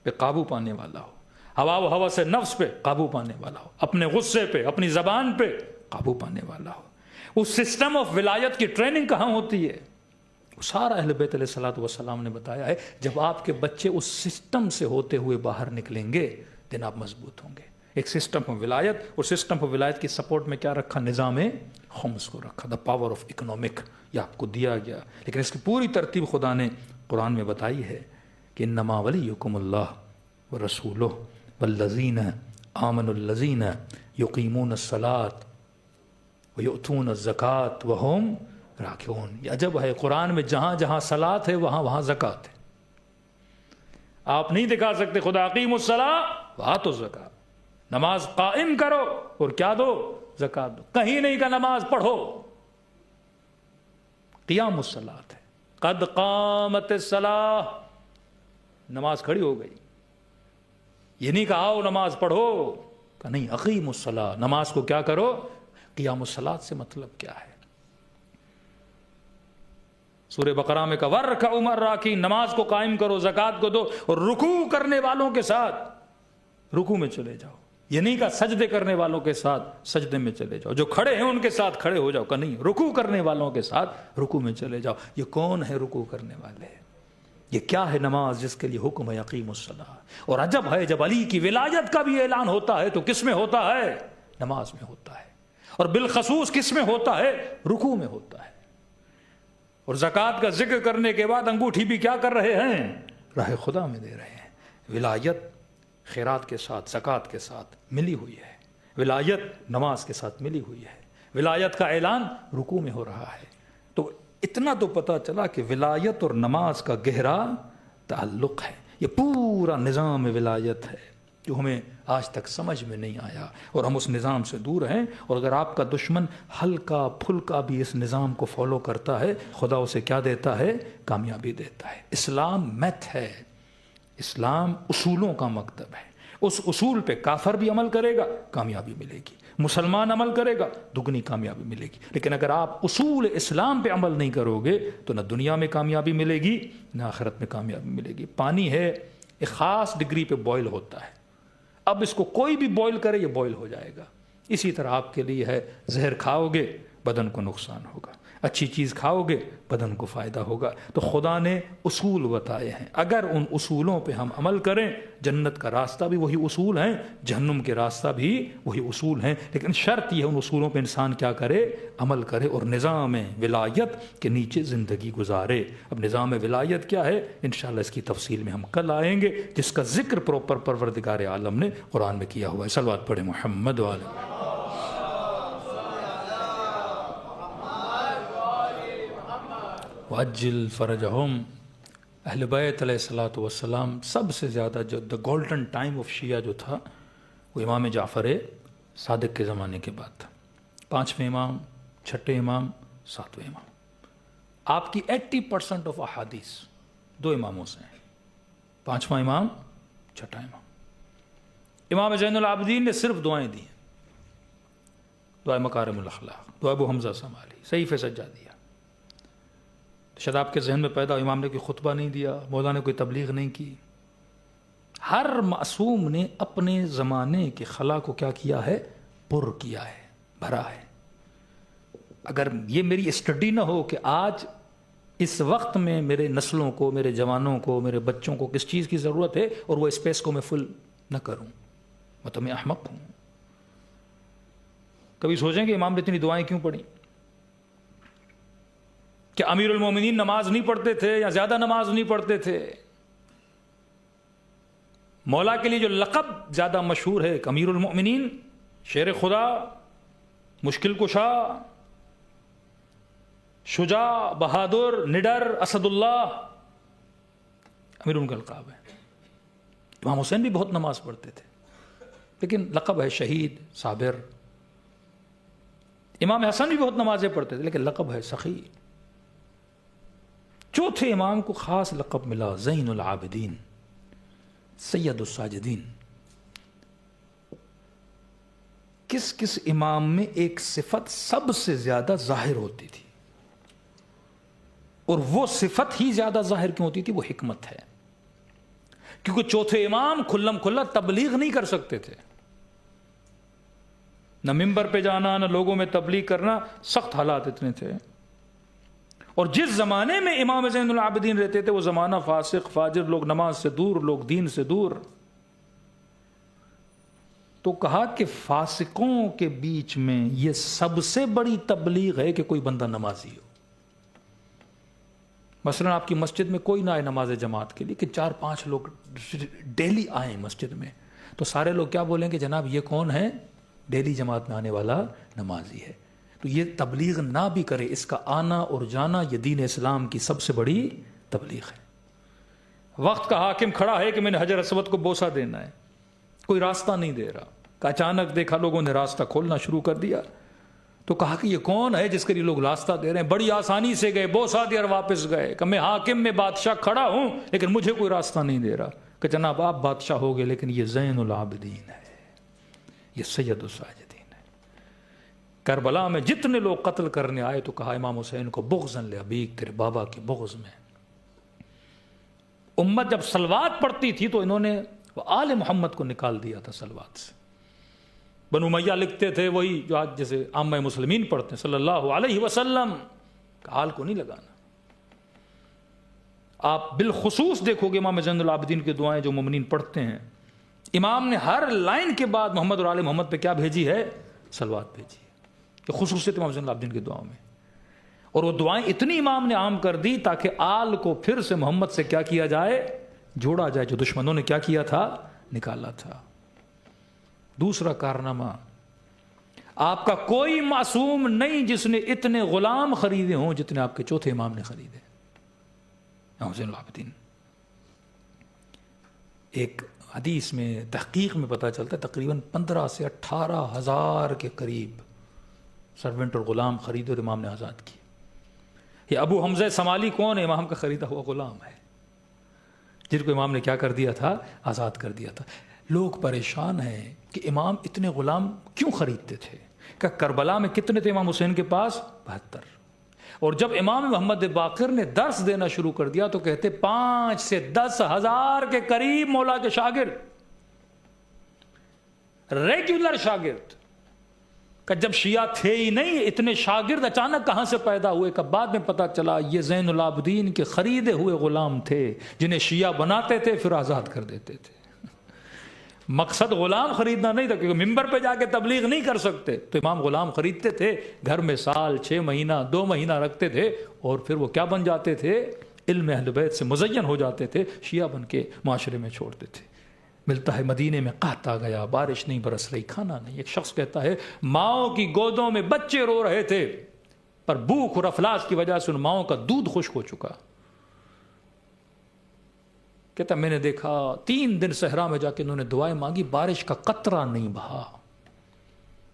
Speaker 1: پہ قابو پانے والا ہو. ہوا و ہوا سے نفس پہ قابو پانے والا ہو. اپنے غصے پہ، اپنی زبان پہ قابو پانے والا ہو. اس سسٹم آف ولایت کی ٹریننگ کہاں ہوتی ہے؟ سارا اہل بیت علیہ الصلوۃ والسلام نے بتایا ہے. جب آپ کے بچے اس سسٹم سے ہوتے ہوئے باہر نکلیں گے دن آپ مضبوط ہوں گے. ایک سسٹم آف ولایت، اور سسٹم آف ولایت کی سپورٹ میں کیا رکھا؟ نظام خمس کو رکھا. دا پاور آف اکنامک یہ آپ کو دیا گیا. لیکن اس کی پوری ترتیب خدا نے قرآن میں بتائی ہے کہ انما ولیکم اللہ ورسولہ والذین آمنوا الذین یقیمون الصلاۃ ویؤتون الزکاۃ وہم راکعون. یہ عجب ہے، قرآن میں جہاں جہاں صلاۃ ہے وہاں وہاں زکوٰۃ ہے. آپ نہیں دکھا سکتے خدا اقیموا الصلاۃ وآتوا الزکاۃ، نماز قائم کرو اور کیا دو؟ زکوٰۃ دو. کہیں نہیں کہ نماز پڑھو. قیام الصلاۃ ہے، قد قامت الصلاۃ، نماز کھڑی ہو گئی. یہ نہیں کہا آؤ نماز پڑھو، کہ نہیں اقیموا الصلاۃ، نماز کو کیا کرو؟ قیام الصلاۃ سے مطلب کیا ہے؟ سورہ بقرہ میں کہا وَارْكَعُوا مَعَ الرَّاكِعِينَ، نماز کو قائم کرو، زکوٰۃ کو دو اور رکوع کرنے والوں کے ساتھ رکوع میں چلے جاؤ. یہ نہیں کہا سجدے کرنے والوں کے ساتھ سجدے میں چلے جاؤ، جو کھڑے ہیں ان کے ساتھ کھڑے ہو جاؤ. کہ نہیں، رکوع کرنے والوں کے ساتھ رکوع میں چلے جاؤ. یہ کون ہے رکوع کرنے والے؟ یہ کیا ہے نماز جس کے لیے حکم ہے اقیموا الصلاۃ؟ اور عجب ہے جب علی کی ولایت کا بھی اعلان ہوتا ہے تو کس میں ہوتا ہے؟ نماز میں ہوتا ہے. اور بالخصوص کس میں ہوتا ہے؟ رکوع میں ہوتا ہے. اور زکوٰۃ کا ذکر کرنے کے بعد انگوٹھی بھی کیا کر رہے ہیں؟ راہ خدا میں دے رہے ہیں. ولایت خیرات کے ساتھ، زکوٰۃ کے ساتھ ملی ہوئی ہے. ولایت نماز کے ساتھ ملی ہوئی ہے. ولایت کا اعلان رکوع میں ہو رہا ہے. تو اتنا تو پتہ چلا کہ ولایت اور نماز کا گہرا تعلق ہے. یہ پورا نظام ولایت ہے جو ہمیں آج تک سمجھ میں نہیں آیا اور ہم اس نظام سے دور ہیں. اور اگر آپ کا دشمن ہلکا پھلکا بھی اس نظام کو فالو کرتا ہے، خدا اسے کیا دیتا ہے؟ کامیابی دیتا ہے. اسلام میتھ ہے، اسلام اصولوں کا مکتب ہے. اس اصول پہ کافر بھی عمل کرے گا کامیابی ملے گی، مسلمان عمل کرے گا دگنی کامیابی ملے گی. لیکن اگر آپ اصول اسلام پہ عمل نہیں کرو گے تو نہ دنیا میں کامیابی ملے گی نہ آخرت میں کامیابی ملے گی. پانی ہے، ایک خاص ڈگری پہ بوائل ہوتا ہے. اب اس کو کوئی بھی بوائل کرے یہ بوائل ہو جائے گا. اسی طرح آپ کے لیے ہے، زہر کھاؤ گے بدن کو نقصان ہوگا، اچھی چیز کھاؤ گے بدن کو فائدہ ہوگا. تو خدا نے اصول بتائے ہیں، اگر ان اصولوں پہ ہم عمل کریں، جنت کا راستہ بھی وہی اصول ہیں، جہنم کے راستہ بھی وہی اصول ہیں. لیکن شرط یہ ان اصولوں پہ انسان کیا کرے؟ عمل کرے اور نظام ولایت کے نیچے زندگی گزارے. اب نظام ولایت کیا ہے؟ انشاءاللہ اس کی تفصیل میں ہم کل آئیں گے، جس کا ذکر پروپر پروردگار عالم نے قرآن میں کیا ہوا ہے. صلوات پڑھیں محمد والے. وَعَجِّلْ فَرَجَهُمْ. اہل بیت علیہ الصلوۃ والسلام سب سے زیادہ جو دا گولڈن ٹائم آف شیعہ جو تھا وہ امام جعفر صادق کے زمانے کے بعد تھا. 5ویں امام، 6ٹھے امام، 7ویں امام. آپ کی 80% آف احادیث 2 اماموں سے ہیں، 5واں امام، 6ٹھا امام. امام زین العابدین نے صرف دعائیں دی ہیں، دعائے مکارم الاخلاق، دعائے ابو حمزہ سمالی، صحیفہ سجادیہ. شاید آپ کے ذہن میں پیدا ہو امام نے کوئی خطبہ نہیں دیا، مولا نے کوئی تبلیغ نہیں کی. ہر معصوم نے اپنے زمانے کے خلا کو کیا کیا ہے؟ پر کیا ہے، بھرا ہے. اگر یہ میری اسٹڈی نہ ہو کہ آج اس وقت میں میرے نسلوں کو، میرے جوانوں کو، میرے بچوں کو کس چیز کی ضرورت ہے، اور وہ اسپیس کو میں فل نہ کروں، مطلب میں احمق ہوں۔ کبھی سوچیں کہ امام نے اتنی دعائیں کیوں پڑھی؟ کہ امیر المومنین نماز نہیں پڑھتے تھے یا زیادہ نماز نہیں پڑھتے تھے؟ مولا کے لیے جو لقب زیادہ مشہور ہے، امیر المومنین، شیر خدا، مشکل کشا، شجاع، بہادر، نڈر، اسد اللہ، امیر ان کا القاب ہے۔ امام حسین بھی بہت نماز پڑھتے تھے لیکن لقب ہے شہید، صابر۔ امام حسن بھی بہت نمازیں پڑھتے تھے لیکن لقب ہے سخی۔ چوتھے امام کو خاص لقب ملا زین العابدین، سید الساجدین۔ کس کس امام میں ایک صفت سب سے زیادہ ظاہر ہوتی تھی، اور وہ صفت ہی زیادہ ظاہر کیوں ہوتی تھی؟ وہ حکمت ہے۔ کیونکہ چوتھے امام کھلم کھلا تبلیغ نہیں کر سکتے تھے، نہ ممبر پہ جانا، نہ لوگوں میں تبلیغ کرنا، سخت حالات اتنے تھے۔ اور جس زمانے میں امام زین العابدین رہتے تھے وہ زمانہ فاسق، فاجر، لوگ نماز سے دور، لوگ دین سے دور۔ تو کہا کہ فاسقوں کے بیچ میں یہ سب سے بڑی تبلیغ ہے کہ کوئی بندہ نمازی ہو۔ مثلا آپ کی مسجد میں کوئی نہ آئے نماز جماعت کے لیے، کہ 4-5 لوگ ڈیلی آئیں مسجد میں، تو سارے لوگ کیا بولیں کہ جناب یہ کون ہے؟ ڈیلی جماعت میں آنے والا نمازی ہے۔ تو یہ تبلیغ نہ بھی کرے، اس کا آنا اور جانا یہ دین اسلام کی سب سے بڑی تبلیغ ہے۔ وقت کا حاکم کھڑا ہے کہ میں نے حجر اسود کو بوسہ دینا ہے، کوئی راستہ نہیں دے رہا، کہ اچانک دیکھا لوگوں نے راستہ کھولنا شروع کر دیا، تو کہا کہ یہ کون ہے جس کے لیے لوگ راستہ دے رہے ہیں؟ بڑی آسانی سے گئے، بوسہ دیا اور واپس گئے، کہ میں حاکم میں بادشاہ کھڑا ہوں لیکن مجھے کوئی راستہ نہیں دے رہا۔ کہ جناب آپ بادشاہ ہو گئے لیکن یہ زین العابدین ہے، یہ سید الساجدین ہے۔ کربلا میں جتنے لوگ قتل کرنے آئے تو کہا امام حسین کو بغضاً لابیک، تیرے بابا کے بغض میں۔ امت جب صلوات پڑھتی تھی تو انہوں نے آل محمد کو نکال دیا تھا صلوات سے۔ بنو امیہ لکھتے تھے وہی جو آج جیسے عامہ مسلمین پڑھتے ہیں، صلی اللہ علیہ وسلم کا آل کو نہیں لگانا۔ آپ بالخصوص دیکھو گے امام زین العابدین کی دعائیں جو مومنین پڑھتے ہیں، امام نے ہر لائن کے بعد محمد اور آل محمد پہ کیا بھیجی ہے؟ صلوات بھیجی ہے۔ کہ خصوصیت امام زین العابدین کی دعاؤں میں، اور وہ دعائیں اتنی امام نے عام کر دی تاکہ آل کو پھر سے محمد سے کیا کیا جائے؟ جوڑا جائے، جو دشمنوں نے کیا کیا تھا؟ نکالا تھا۔ دوسرا کارنامہ، آپ کا کوئی معصوم نہیں جس نے اتنے غلام خریدے ہوں جتنے آپ کے چوتھے امام نے خریدے، امام زین العابدین۔ ایک حدیث میں تحقیق میں پتہ چلتا ہے تقریباً 15 سے 18 ہزار کے قریب سرونٹ اور غلام خریدے اور امام نے آزاد کیے۔ یہ ابو حمزہ سمالی کون ہے؟ امام کا خریدا ہوا غلام ہے، جن کو امام نے کیا کر دیا تھا؟ آزاد کر دیا تھا۔ لوگ پریشان ہیں کہ امام اتنے غلام کیوں خریدتے تھے؟ کہ کربلا میں کتنے تھے امام حسین کے پاس؟ 72۔ اور جب امام محمد باقر نے درس دینا شروع کر دیا تو کہتے 5 سے 10 ہزار کے قریب مولا کے شاگرد، ریگولر شاگرد، کہ جب شیعہ تھے ہی نہیں، اتنے شاگرد اچانک کہاں سے پیدا ہوئے؟ کہ بعد میں پتا چلا یہ زین العابدین کے خریدے ہوئے غلام تھے جنہیں شیعہ بناتے تھے پھر آزاد کر دیتے تھے۔ مقصد غلام خریدنا نہیں تھا، کیونکہ ممبر پہ جا کے تبلیغ نہیں کر سکتے، تو امام غلام خریدتے تھے، گھر میں سال 6 مہینہ 2 مہینہ رکھتے تھے، اور پھر وہ کیا بن جاتے تھے؟ علم اہل بیت سے مزین ہو جاتے تھے، شیعہ بن کے معاشرے میں چھوڑتے تھے۔ ملتا ہے مدینے میں قحط آ گیا، بارش نہیں برس رہی، کھانا نہیں۔ ایک شخص کہتا ہے ماؤں کی گودوں میں بچے رو رہے تھے، پر بھوک اور افلاس کی وجہ سے ان ماؤں کا دودھ خشک ہو چکا۔ کہتا میں نے دیکھا 3 دن صحرا میں جا کے انہوں نے دعائیں مانگی، بارش کا قطرہ نہیں بہا۔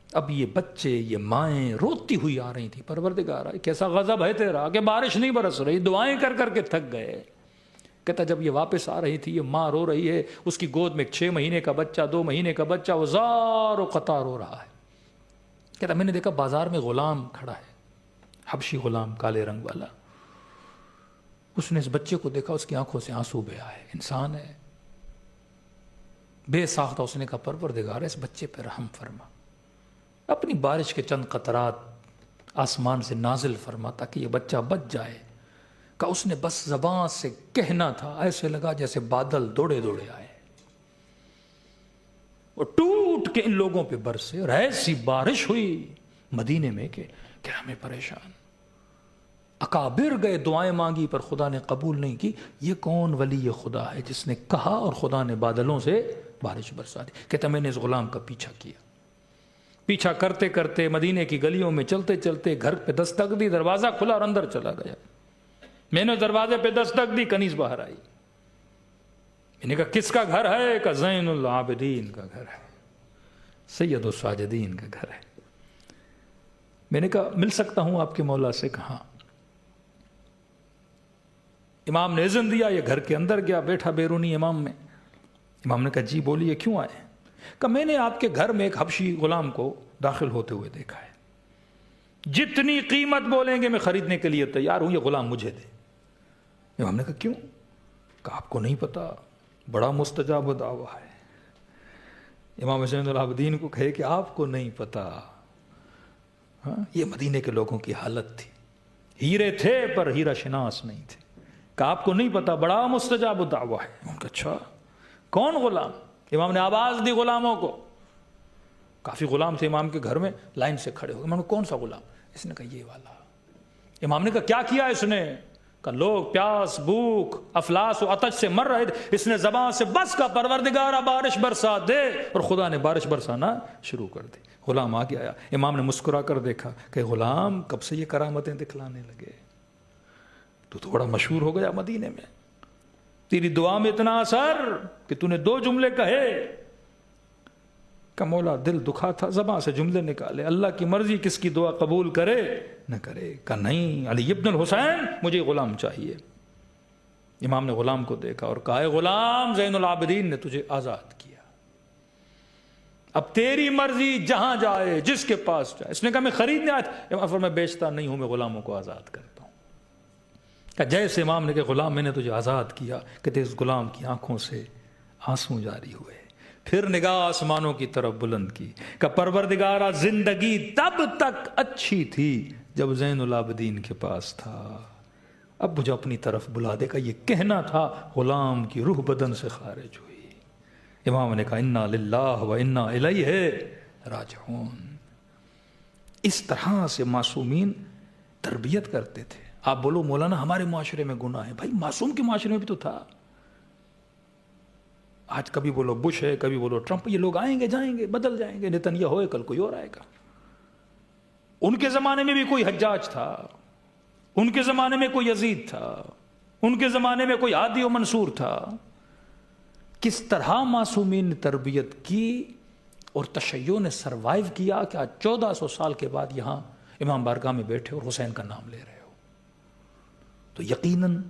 Speaker 1: اب یہ بچے، یہ مائیں روتی ہوئی آ رہی تھی، پروردگار کیسا غضب ہے تیرا کہ بارش نہیں برس رہی، دعائیں کر کر کے تھک گئے۔ کہتا جب یہ واپس آ رہی تھی، یہ ماں رو رہی ہے، اس کی گود میں ایک 6 مہینے کا بچہ، 2 مہینے کا بچہ، وہ زار و قطار رو رہا ہے۔ کہتا میں نے دیکھا بازار میں غلام کھڑا ہے، حبشی غلام کالے رنگ والا۔ اس نے اس بچے کو دیکھا، اس کی آنکھوں سے آنسو بہہ آئے، انسان ہے بے ساختہ۔ اس نے کہا پروردگار اس بچے پہ رحم فرما، اپنی بارش کے چند قطرات آسمان سے نازل فرما تاکہ یہ بچہ بچ جائے۔ کہ اس نے بس زبان سے کہنا تھا، ایسے لگا جیسے بادل دوڑے دوڑے آئے اور ٹوٹ کے ان لوگوں پہ برسے، اور ایسی بارش ہوئی مدینے میں کہ ہمیں پریشان۔ اکابر گئے، دعائیں مانگی پر خدا نے قبول نہیں کی۔ یہ کون ولی خدا ہے جس نے کہا اور خدا نے بادلوں سے بارش برسا دی؟ کہتا میں نے اس غلام کا پیچھا کیا، پیچھا کرتے کرتے مدینے کی گلیوں میں چلتے چلتے گھر پہ دستک دی، دروازہ کھلا اور اندر چلا گیا۔ میں نے دروازے پہ دستک دی، کنیز باہر آئی۔ میں نے کہا کس کا گھر ہے؟ کہ زین العابدین کا گھر ہے، سید الساجدین کا گھر ہے۔ میں نے کہا مل سکتا ہوں آپ کے مولا سے؟ کہاں؟ امام نے اذن دیا، یہ گھر کے اندر گیا، بیٹھا بیرونی امام میں۔ امام نے کہا جی بولیے کیوں آئے؟ کہ میں نے آپ کے گھر میں ایک حبشی غلام کو داخل ہوتے ہوئے دیکھا ہے، جتنی قیمت بولیں گے میں خریدنے کے لیے تیار ہوں، یہ غلام مجھے دے۔ امام نے کہا کیوں؟ کہ آپ کو نہیں پتا بڑا مستجاب دعویٰ ہے۔ امام حسین العابدین کو کہے کہ آپ کو نہیں پتا، ہاں یہ مدینے کے لوگوں کی حالت تھی، ہیرے تھے پر ہیرا شناس نہیں تھے، کہ آپ کو نہیں پتا بڑا مستجاب دعویٰ ہے۔ ان کا اچھا کون غلام؟ امام نے آواز دی غلاموں کو، کافی غلام تھے امام کے گھر میں، لائن سے کھڑے ہو گئے۔ امام نے کون سا غلام؟ اس نے کہا یہ والا۔ امام نے کہا کیا کیا اس نے؟ کہ لوگ پیاس بھوک افلاس و عطش سے مر رہے تھے، اس نے زبان سے بس کا پروردگارا بارش برسا دے، اور خدا نے بارش برسانا شروع کر دی۔ غلام آگے آیا، امام نے مسکرا کر دیکھا کہ غلام کب سے یہ کرامتیں دکھلانے لگے؟ تو تھوڑا مشہور ہو گیا مدینے میں، تیری دعا میں اتنا اثر کہ تو نے 2 جملے کہے کہ مولا دل دکھا تھا، زبان سے جملے نکالے، اللہ کی مرضی کس کی دعا قبول کرے نہ کرے۔ کہ نہیں علی ابن الحسین مجھے غلام چاہیے۔ امام نے غلام کو دیکھا اور کہا اے غلام، زین العابدین نے تجھے آزاد کیا، اب تیری مرضی، جہاں جائے جس کے پاس جائے۔ اس نے کہا میں خریدنے آیا تھا، میں بیچتا نہیں ہوں، میں غلاموں کو آزاد کرتا ہوں۔ کہ جیسے امام نے کہا غلام میں نے تجھے آزاد کیا، کہ اس غلام کی آنکھوں سے آنسو جاری ہوئے، پھر نگاہ آسمانوں کی طرف بلند کی کہ پروردگارا زندگی تب تک اچھی تھی جب زین العابدین کے پاس تھا، اب مجھے اپنی طرف بلا دے۔ کا یہ کہنا تھا، غلام کی روح بدن سے خارج ہوئی۔ امام نے کہا انا للہ و انا الیہ راجعون۔ اس طرح سے معصومین تربیت کرتے تھے۔ آپ بولو مولانا ہمارے معاشرے میں گناہ ہے، بھائی معصوم کے معاشرے میں بھی تو تھا۔ آج کبھی بولو بش ہے، کبھی بولو ٹرمپ، یہ لوگ آئیں گے جائیں گے، بدل جائیں گے، نیتنیاہو ہوئے کل کوئی اور آئے گا۔ ان کے زمانے میں بھی کوئی حجاج تھا، ان کے زمانے میں کوئی یزید تھا، ان کے زمانے میں کوئی عادی و منصور تھا۔ کس طرح معصومین نے تربیت کی اور تشیع نے سروائیو کیا کہ آج 1400 سال کے بعد یہاں امام بارگاہ میں بیٹھے اور حسین کا نام لے رہے ہو۔ تو یقیناً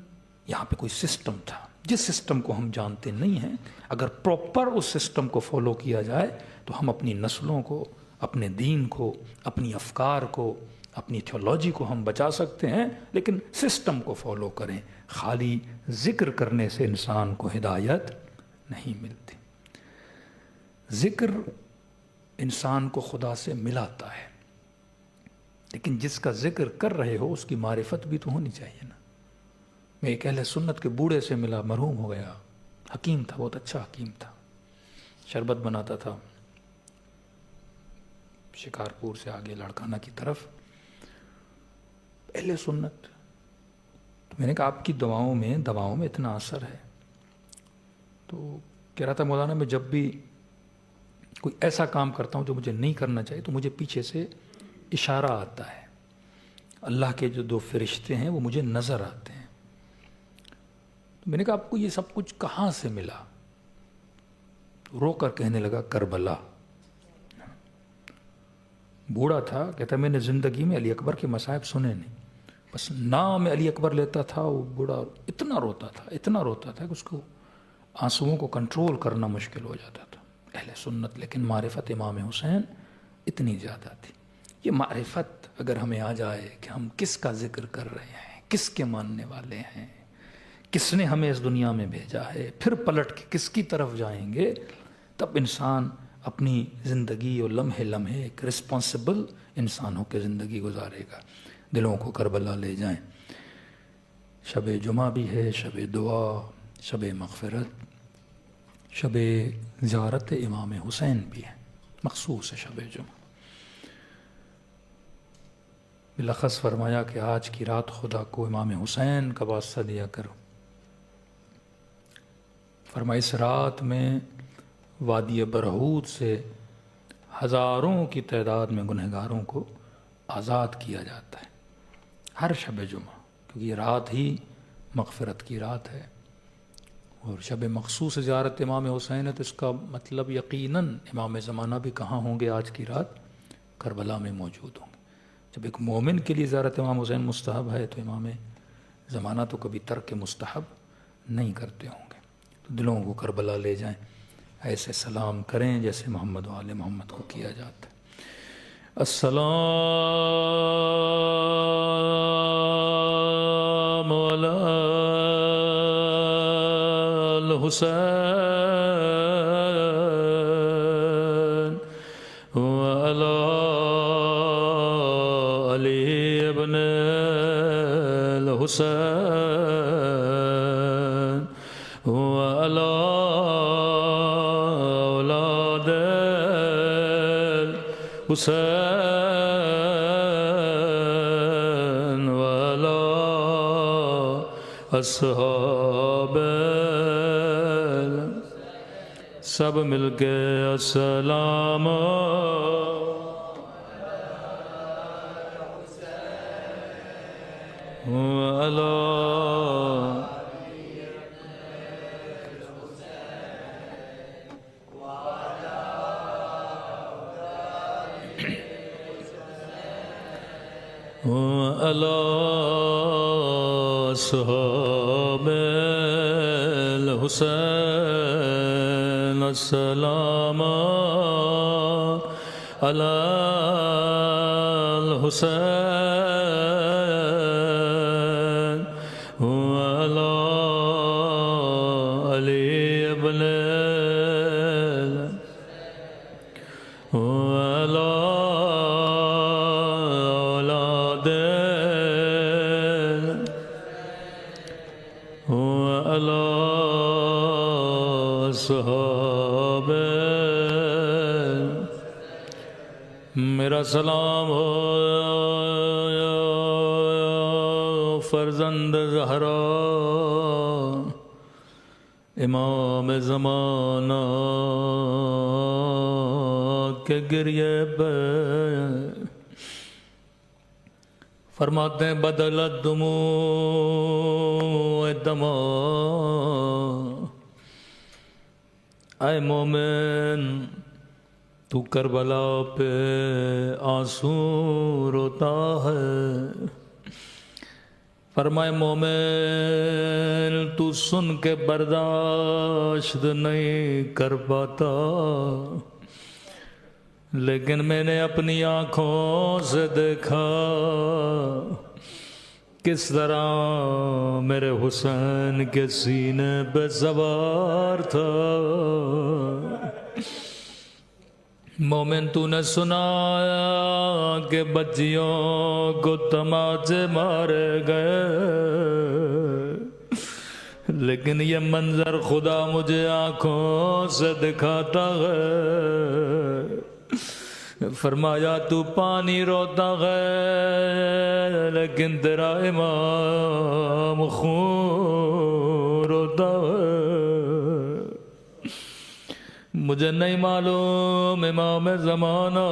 Speaker 1: یہاں پہ کوئی سسٹم تھا، جس سسٹم کو ہم جانتے نہیں ہیں، اگر پراپر اس سسٹم کو فالو کیا جائے تو ہم اپنی نسلوں کو، اپنے دین کو، اپنی افکار کو، اپنی تھیولوجی کو ہم بچا سکتے ہیں، لیکن سسٹم کو فالو کریں۔ خالی ذکر کرنے سے انسان کو ہدایت نہیں ملتی۔ ذکر انسان کو خدا سے ملاتا ہے، لیکن جس کا ذکر کر رہے ہو اس کی معرفت بھی تو ہونی چاہیے نا۔ میں ایک اہل سنت کے بوڑھے سے ملا، مرحوم ہو گیا، حکیم تھا، بہت اچھا حکیم تھا، شربت بناتا تھا شکارپور سے آگے لاڑکانہ کی طرف، اہل سنت۔ تو میں نے کہا آپ کی دواؤں میں اتنا اثر ہے؟ تو کہہ رہا تھا مولانا میں جب بھی کوئی ایسا کام کرتا ہوں جو مجھے نہیں کرنا چاہیے تو مجھے پیچھے سے اشارہ آتا ہے، اللہ کے جو 2 فرشتے ہیں وہ مجھے نظر آتے ہیں۔ میں نے کہا آپ کو یہ سب کچھ کہاں سے ملا؟ رو کر کہنے لگا کربلا۔ بوڑھا تھا، کہتا میں نے زندگی میں علی اکبر کے مصائب سنے نہیں، بس نام علی اکبر لیتا تھا۔ وہ بوڑھا اتنا روتا تھا کہ اس کو آنسوؤں کو کنٹرول کرنا مشکل ہو جاتا تھا۔ اہل سنت، لیکن معرفت امام حسین اتنی زیادہ تھی۔ یہ معرفت اگر ہمیں آ جائے کہ ہم کس کا ذکر کر رہے ہیں، کس کے ماننے والے ہیں، کس نے ہمیں اس دنیا میں بھیجا ہے، پھر پلٹ کے کس کی طرف جائیں گے، تب انسان اپنی زندگی اور لمحے لمحے ایک رسپانسبل انسان ہو کے زندگی گزارے گا۔ دلوں کو کربلا لے جائیں۔ شب جمعہ بھی ہے، شب دعا، شب مغفرت، شب زیارت امام حسین بھی ہے، مخصوص ہے شب جمعہ۔ بلخص فرمایا کہ آج کی رات خدا کو امام حسین کا واسطہ دیا کرو۔ فرمایا اس رات میں وادی برہوت سے ہزاروں کی تعداد میں گنہگاروں کو آزاد کیا جاتا ہے ہر شب جمعہ، کیونکہ یہ رات ہی مغفرت کی رات ہے اور شب مخصوص زیارت امام حسین ہے، تو اس کا مطلب یقیناً امام زمانہ بھی کہاں ہوں گے آج کی رات؟ کربلا میں موجود ہوں گے۔ جب ایک مومن کے لیے زیارت امام حسین مستحب ہے تو امام زمانہ تو کبھی ترک مستحب نہیں کرتے ہوں گے۔ تو دلوں کو کربلا لے جائیں، ایسے سلام کریں جیسے محمد و آل محمد کو کیا جاتا ہے۔ السلام علی الحسین وعلی علی ابن الحسین وعلی اولاد الحسین وعلی اصحاب، سب مل کے السلام وعلی وعلی اصحاب الحسین، السلام علی الحسین وعلی علی ابن وعلی اولاد وعلی صحاب، میرا سلام ہو فرزند زہرا امام زمانہ کے گریے پہ، فرماتے ہیں بدلت دموع دما، اے مومن تو کربلا پہ آنسو روتا ہے، فرمائے مومن تو سن کے برداشت نہیں کر پاتا، لیکن میں نے اپنی آنکھوں سے دیکھا کس طرح میرے حسین کے سینے پہ سوار تھا۔ مومن تو نے سنایا کہ بچیوں کو تماچے مارے گئے، لیکن یہ منظر خدا مجھے آنکھوں سے دکھاتا ہے۔ فرمایا تو پانی روتا ہے لیکن تیرا امام خون روتا ہے، مجھے نہیں معلوم امام زمانہ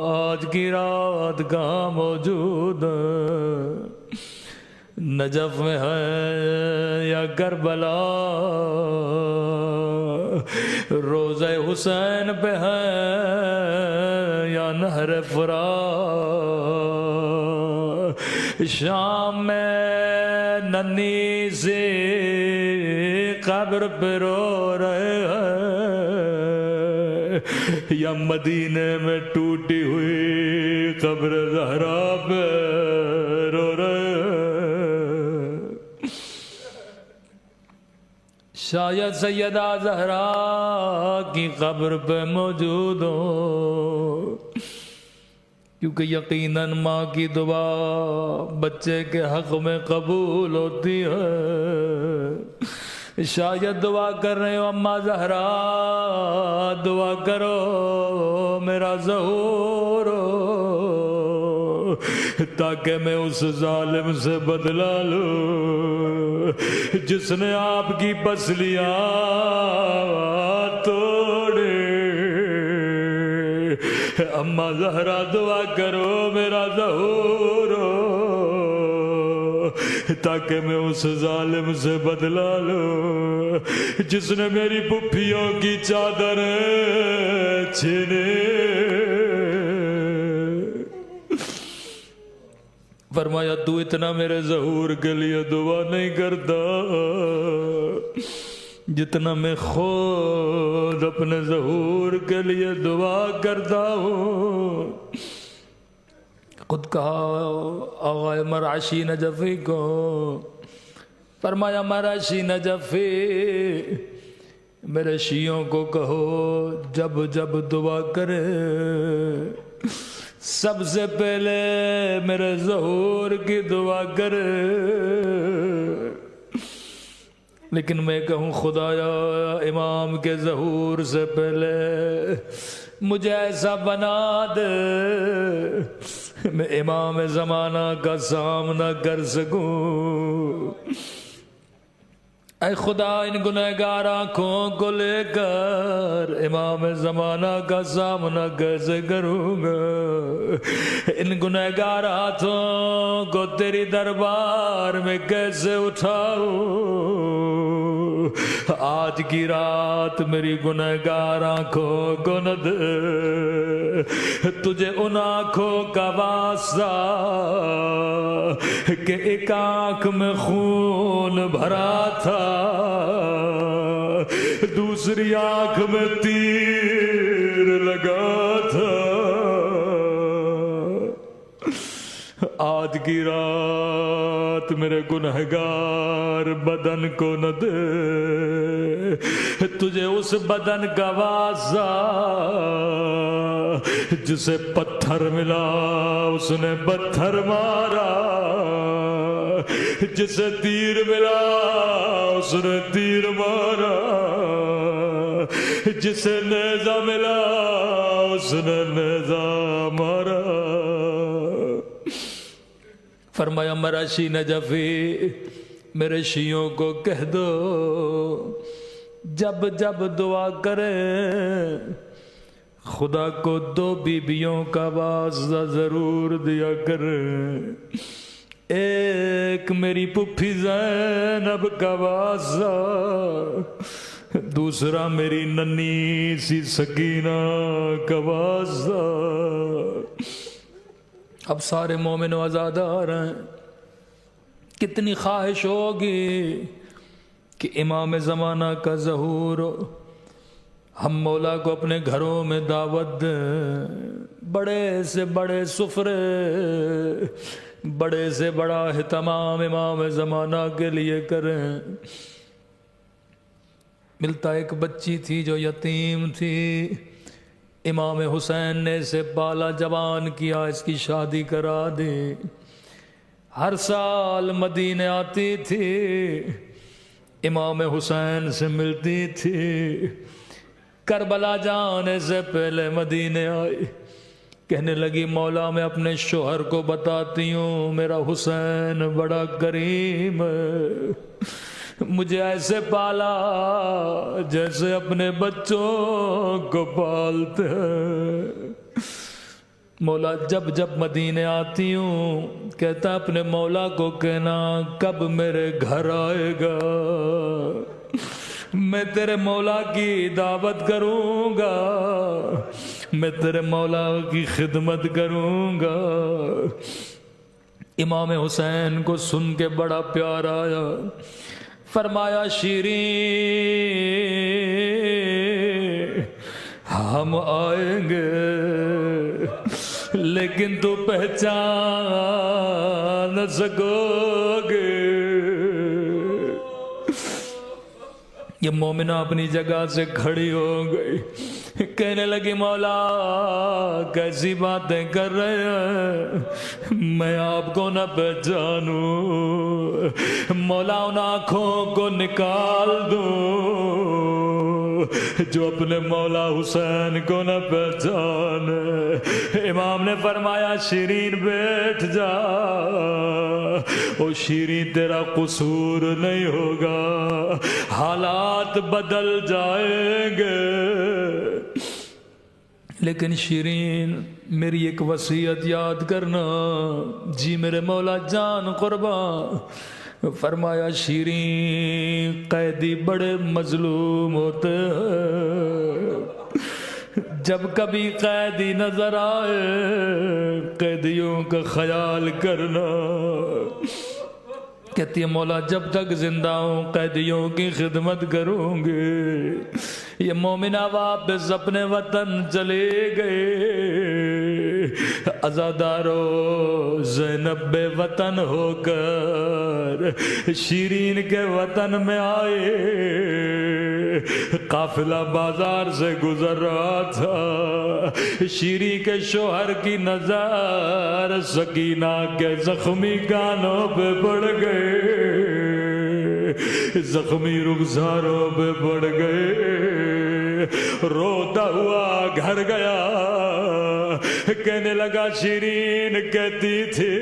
Speaker 1: آج کی رات کہاں موجود ہے، نجف میں ہے یا کربلا، روضہ حسین پہ ہے یا نہر فرات، شام میں ننھی سی قبر پہ رو رہے ہیں یا مدینے میں ٹوٹی ہوئی قبر زہرا پہ رو رہے ہیں۔ شاید سیدہ زہرا کی قبر پہ موجود ہو، کیونکہ یقیناً ماں کی دعا بچے کے حق میں قبول ہوتی ہے۔ شاید دعا کر رہے ہو اماں زہرا دعا کرو میرا ظہور ہو، تاکہ میں اس ظالم سے بدلہ لوں جس نے آپ کی پسلیاں توڑے۔ اماں زہرا دعا کرو میرا ظہور ہو، تاکہ میں اس ظالم سے بدلہ لوں جس نے میری پھپھیوں کی چادر چھینے۔ فرمایا تو اتنا میرے ظہور کے لیے دعا نہیں کرتا جتنا میں خود اپنے ظہور کے لیے دعا کرتا ہوں۔ خود کہا آغا مرعشی نجفی کو، فرمایا مرعشی نجفی میرے شیعوں کو کہو جب جب دعا کرے سب سے پہلے میرے ظہور کی دعا کرے۔ لیکن میں کہوں خدایا امام کے ظہور سے پہلے مجھے ایسا بنا دے میں امام زمانہ کا سامنا کر سکوں۔ اے خدا ان گنہگار آنکھوں کو لے کر امام زمانہ کا سامنا کیسے کروں گا، ان گنہگار ہاتھوں کو تیری دربار میں کیسے اٹھاؤں۔ آج کی رات میری گنہگار آنکھوں کو نہ دے، تجھے ان آنکھوں کا واسطہ کہ ایک آنکھ میں خون بھرا تھا دوسری آنکھ میں تیر لگا تھا۔ آج کی رات میرے گنہگار بدن کو نہ دے، تجھے اس بدن کا واسطہ جسے پتھر ملا اس نے پتھر مارا، جسے تیر ملا اس نے تیر مارا، جسے نیزہ ملا اس نے نیزہ مارا۔ فرمایا مرعشی نجفی میرے شیعوں کو کہہ دو جب جب دعا کرے خدا کو 2 بیویوں کا واسطہ ضرور دیا کرے، ایک میری پھپھی زینب کا واسطہ، دوسرا میری ننھی سی سکینہ کا واسطہ۔ اب سارے مومن و عزادار ہیں، کتنی خواہش ہوگی کہ امام زمانہ کا ظہور ہو، ہم مولا کو اپنے گھروں میں دعوت دیں، بڑے سے بڑے سفرے، بڑے سے بڑا اہتمام امام زمانہ کے لیے کریں۔ ملتا ایک بچی تھی جو یتیم تھی، امام حسین نے اسے پالا جوان کیا، اس کی شادی کرا دی، ہر سال مدینے آتی تھی، امام حسین سے ملتی تھی، کربلا جانے سے پہلے مدینے آئی، کہنے لگی مولا میں اپنے شوہر کو بتاتی ہوں میرا حسین بڑا کریم ہے، مجھے ایسے پالا جیسے اپنے بچوں کو پالتے ہیں۔ مولا جب جب مدینے آتی ہوں کہتا اپنے مولا کو کہنا کب میرے گھر آئے گا، میں تیرے مولا کی دعوت کروں گا، میں تیرے مولا کی خدمت کروں گا۔ امام حسین کو سن کے بڑا پیار آیا، فرمایا شیریں ہم آئیں گے لیکن تو پہچان نہ سکو گے، یہ مومنہ اپنی جگہ سے کھڑی ہو گئی، کہنے لگی مولا کیسی باتیں کر رہے ہیں، میں آپ کو نہ پہچانوں، مولا ان آنکھوں کو نکال دوں جو اپنے مولا حسین کو نہ پہچانے۔ امام نے فرمایا شیرین بیٹھ جا، او شیرین تیرا قصور نہیں ہوگا، حالات بدل جائیں گے، لیکن شیرین میری ایک وصیت یاد کرنا۔ جی میرے مولا جان قربان۔ فرمایا شیرین قیدی بڑے مظلوم ہوتے ہیں، جب کبھی قیدی نظر آئے قیدیوں کا خیال کرنا۔ کہتی ہے مولا جب تک زندہ ہوں قیدیوں کی خدمت کروں گی۔ یہ مومنہ واپس اپنے وطن چلے گئے، عزادارو زینب بے وطن ہو کر شیرین کے وطن میں آئے۔ قافلہ بازار سے گزر رہا تھا، شیرین کے شوہر کی نظر سکینہ کے زخمی کانوں پہ پڑ گئے، زخمی رخساروں پہ پڑ گئے، روتا ہوا گھر گیا، کہنے لگا شیرین کہتی تھی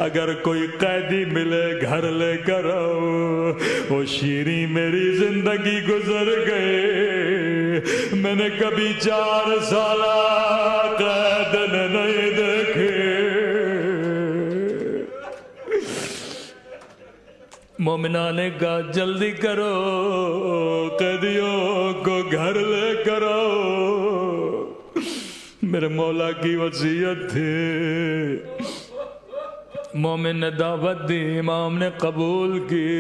Speaker 1: اگر کوئی قیدی ملے گھر لے کر آؤ، وہ شیرین میری زندگی گزر گئے، میں نے کبھی 4 سالہ قید نہیں دیکھے۔ مومنہ نے کہا جلدی کرو قیدیوں کو گھر لے کر آؤ، میرے مولا کی وصیت تھی۔ مومن نے دعوت دی، امام نے قبول کی،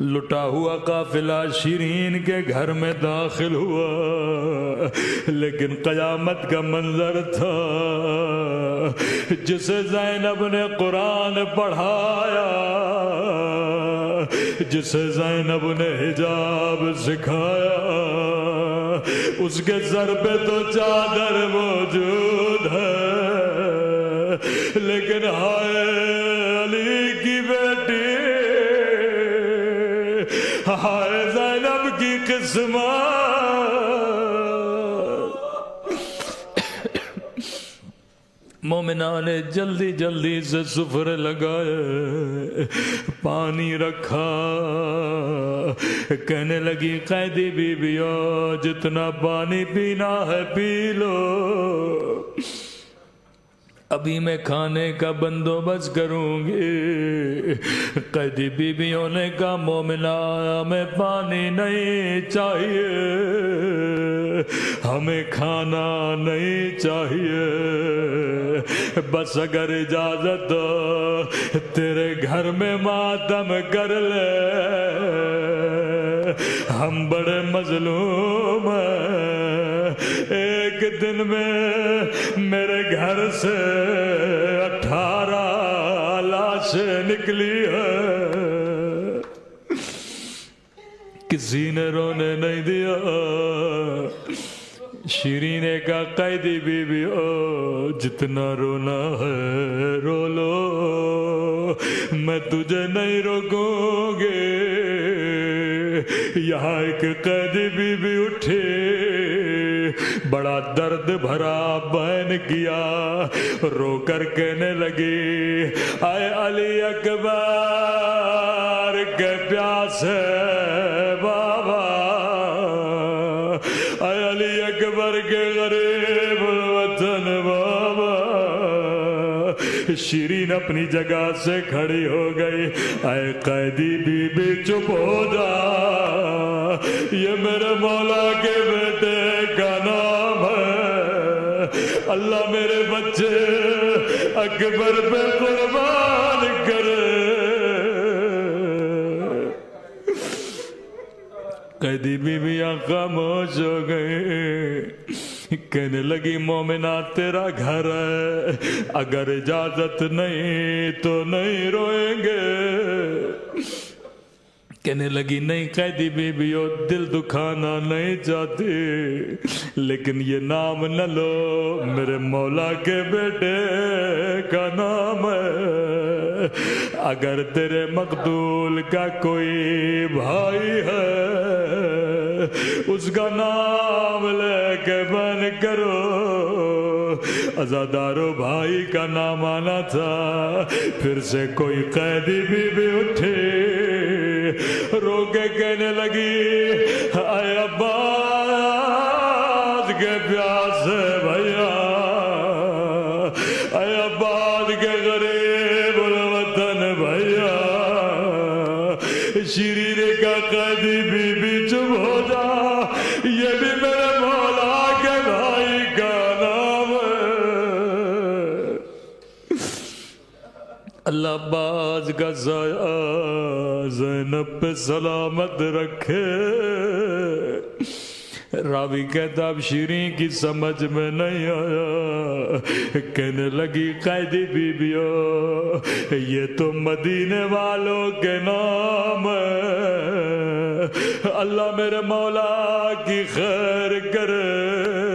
Speaker 1: لٹا ہوا قافلہ شیرین کے گھر میں داخل ہوا، لیکن قیامت کا منظر تھا۔ جسے زینب نے قرآن پڑھایا، جسے زینب نے حجاب سکھایا، اس کے سر پہ تو چادر موجود ہے، لیکن ہائے علی کی بیٹی، ہائے زینب کی قسمت۔ مومنہ نے جلدی جلدی سے سفرے لگائے، پانی رکھا، کہنے لگی قیدی بیویوں جتنا پانی پینا ہے پی لو، ابھی میں کھانے کا بندوبست کروں گی۔ قیدی بیویوں نے کہا مومنہ ہمیں پانی نہیں چاہیے، ہمیں کھانا نہیں چاہیے، بس اگر اجازت دو تیرے گھر میں ماتم کر لے، ہم بڑے مظلوم ہیں، ایک دن میں میرے گھر سے 18 لاشیں نکلی ہے، کسی نے رونے نہیں دیا۔ شیرین کا قیدی بیوی جتنا رونا ہے رو لو، میں تجھے نہیں روکوں گے۔ یہاں ایک قیدی بیوی اٹھی، بڑا درد بھرا بیان کیا، رو کر کہنے لگی اے علی اکبر کے پیاسے بابا، اے علی اکبر کے غریب الوطن بابا۔ شیرین اپنی جگہ سے کھڑی ہو گئی، اے قیدی بی بی چپ ہو جا، یہ میرے مولا کے بیٹے کا نام ہے، اللہ میرے بچے اکبر پہ قربان کرے۔ قیدی بیویاں خاموش ہو گئی، کہنے لگی مومنہ تیرا گھر ہے، اگر اجازت نہیں تو نہیں روئیں گے۔ کہنے لگی نہیں قیدی بیویوں دل دکھانا نہیں چاہتی، لیکن یہ نام نہ لو، میرے مولا کے بیٹے کا نام ہے، اگر تیرے مقتول کا کوئی بھائی ہے اس کا نام لے کے بن کرو۔ عزادارو بھائی کا نام آنا تھا، پھر سے کوئی قیدی بھی اٹھے، رو کے کہنے لگی اے عباس کے پیاسے بھیا، اے عباس کے غریب الوطن بھیا، شیرین کا قیدی بھی چپ ہو جا، یہ بھی میرے مولا کے بھائی کا نام ہے۔ اللہ عباس کا سایہ زینب پہ سلامت رکھے۔ راوی کہتا اب شیرین کی سمجھ میں نہیں آیا، کہنے لگی قیدی بیویوں یہ تو مدینے والوں کے نام ہے، اللہ میرے مولا کی خیر کرے۔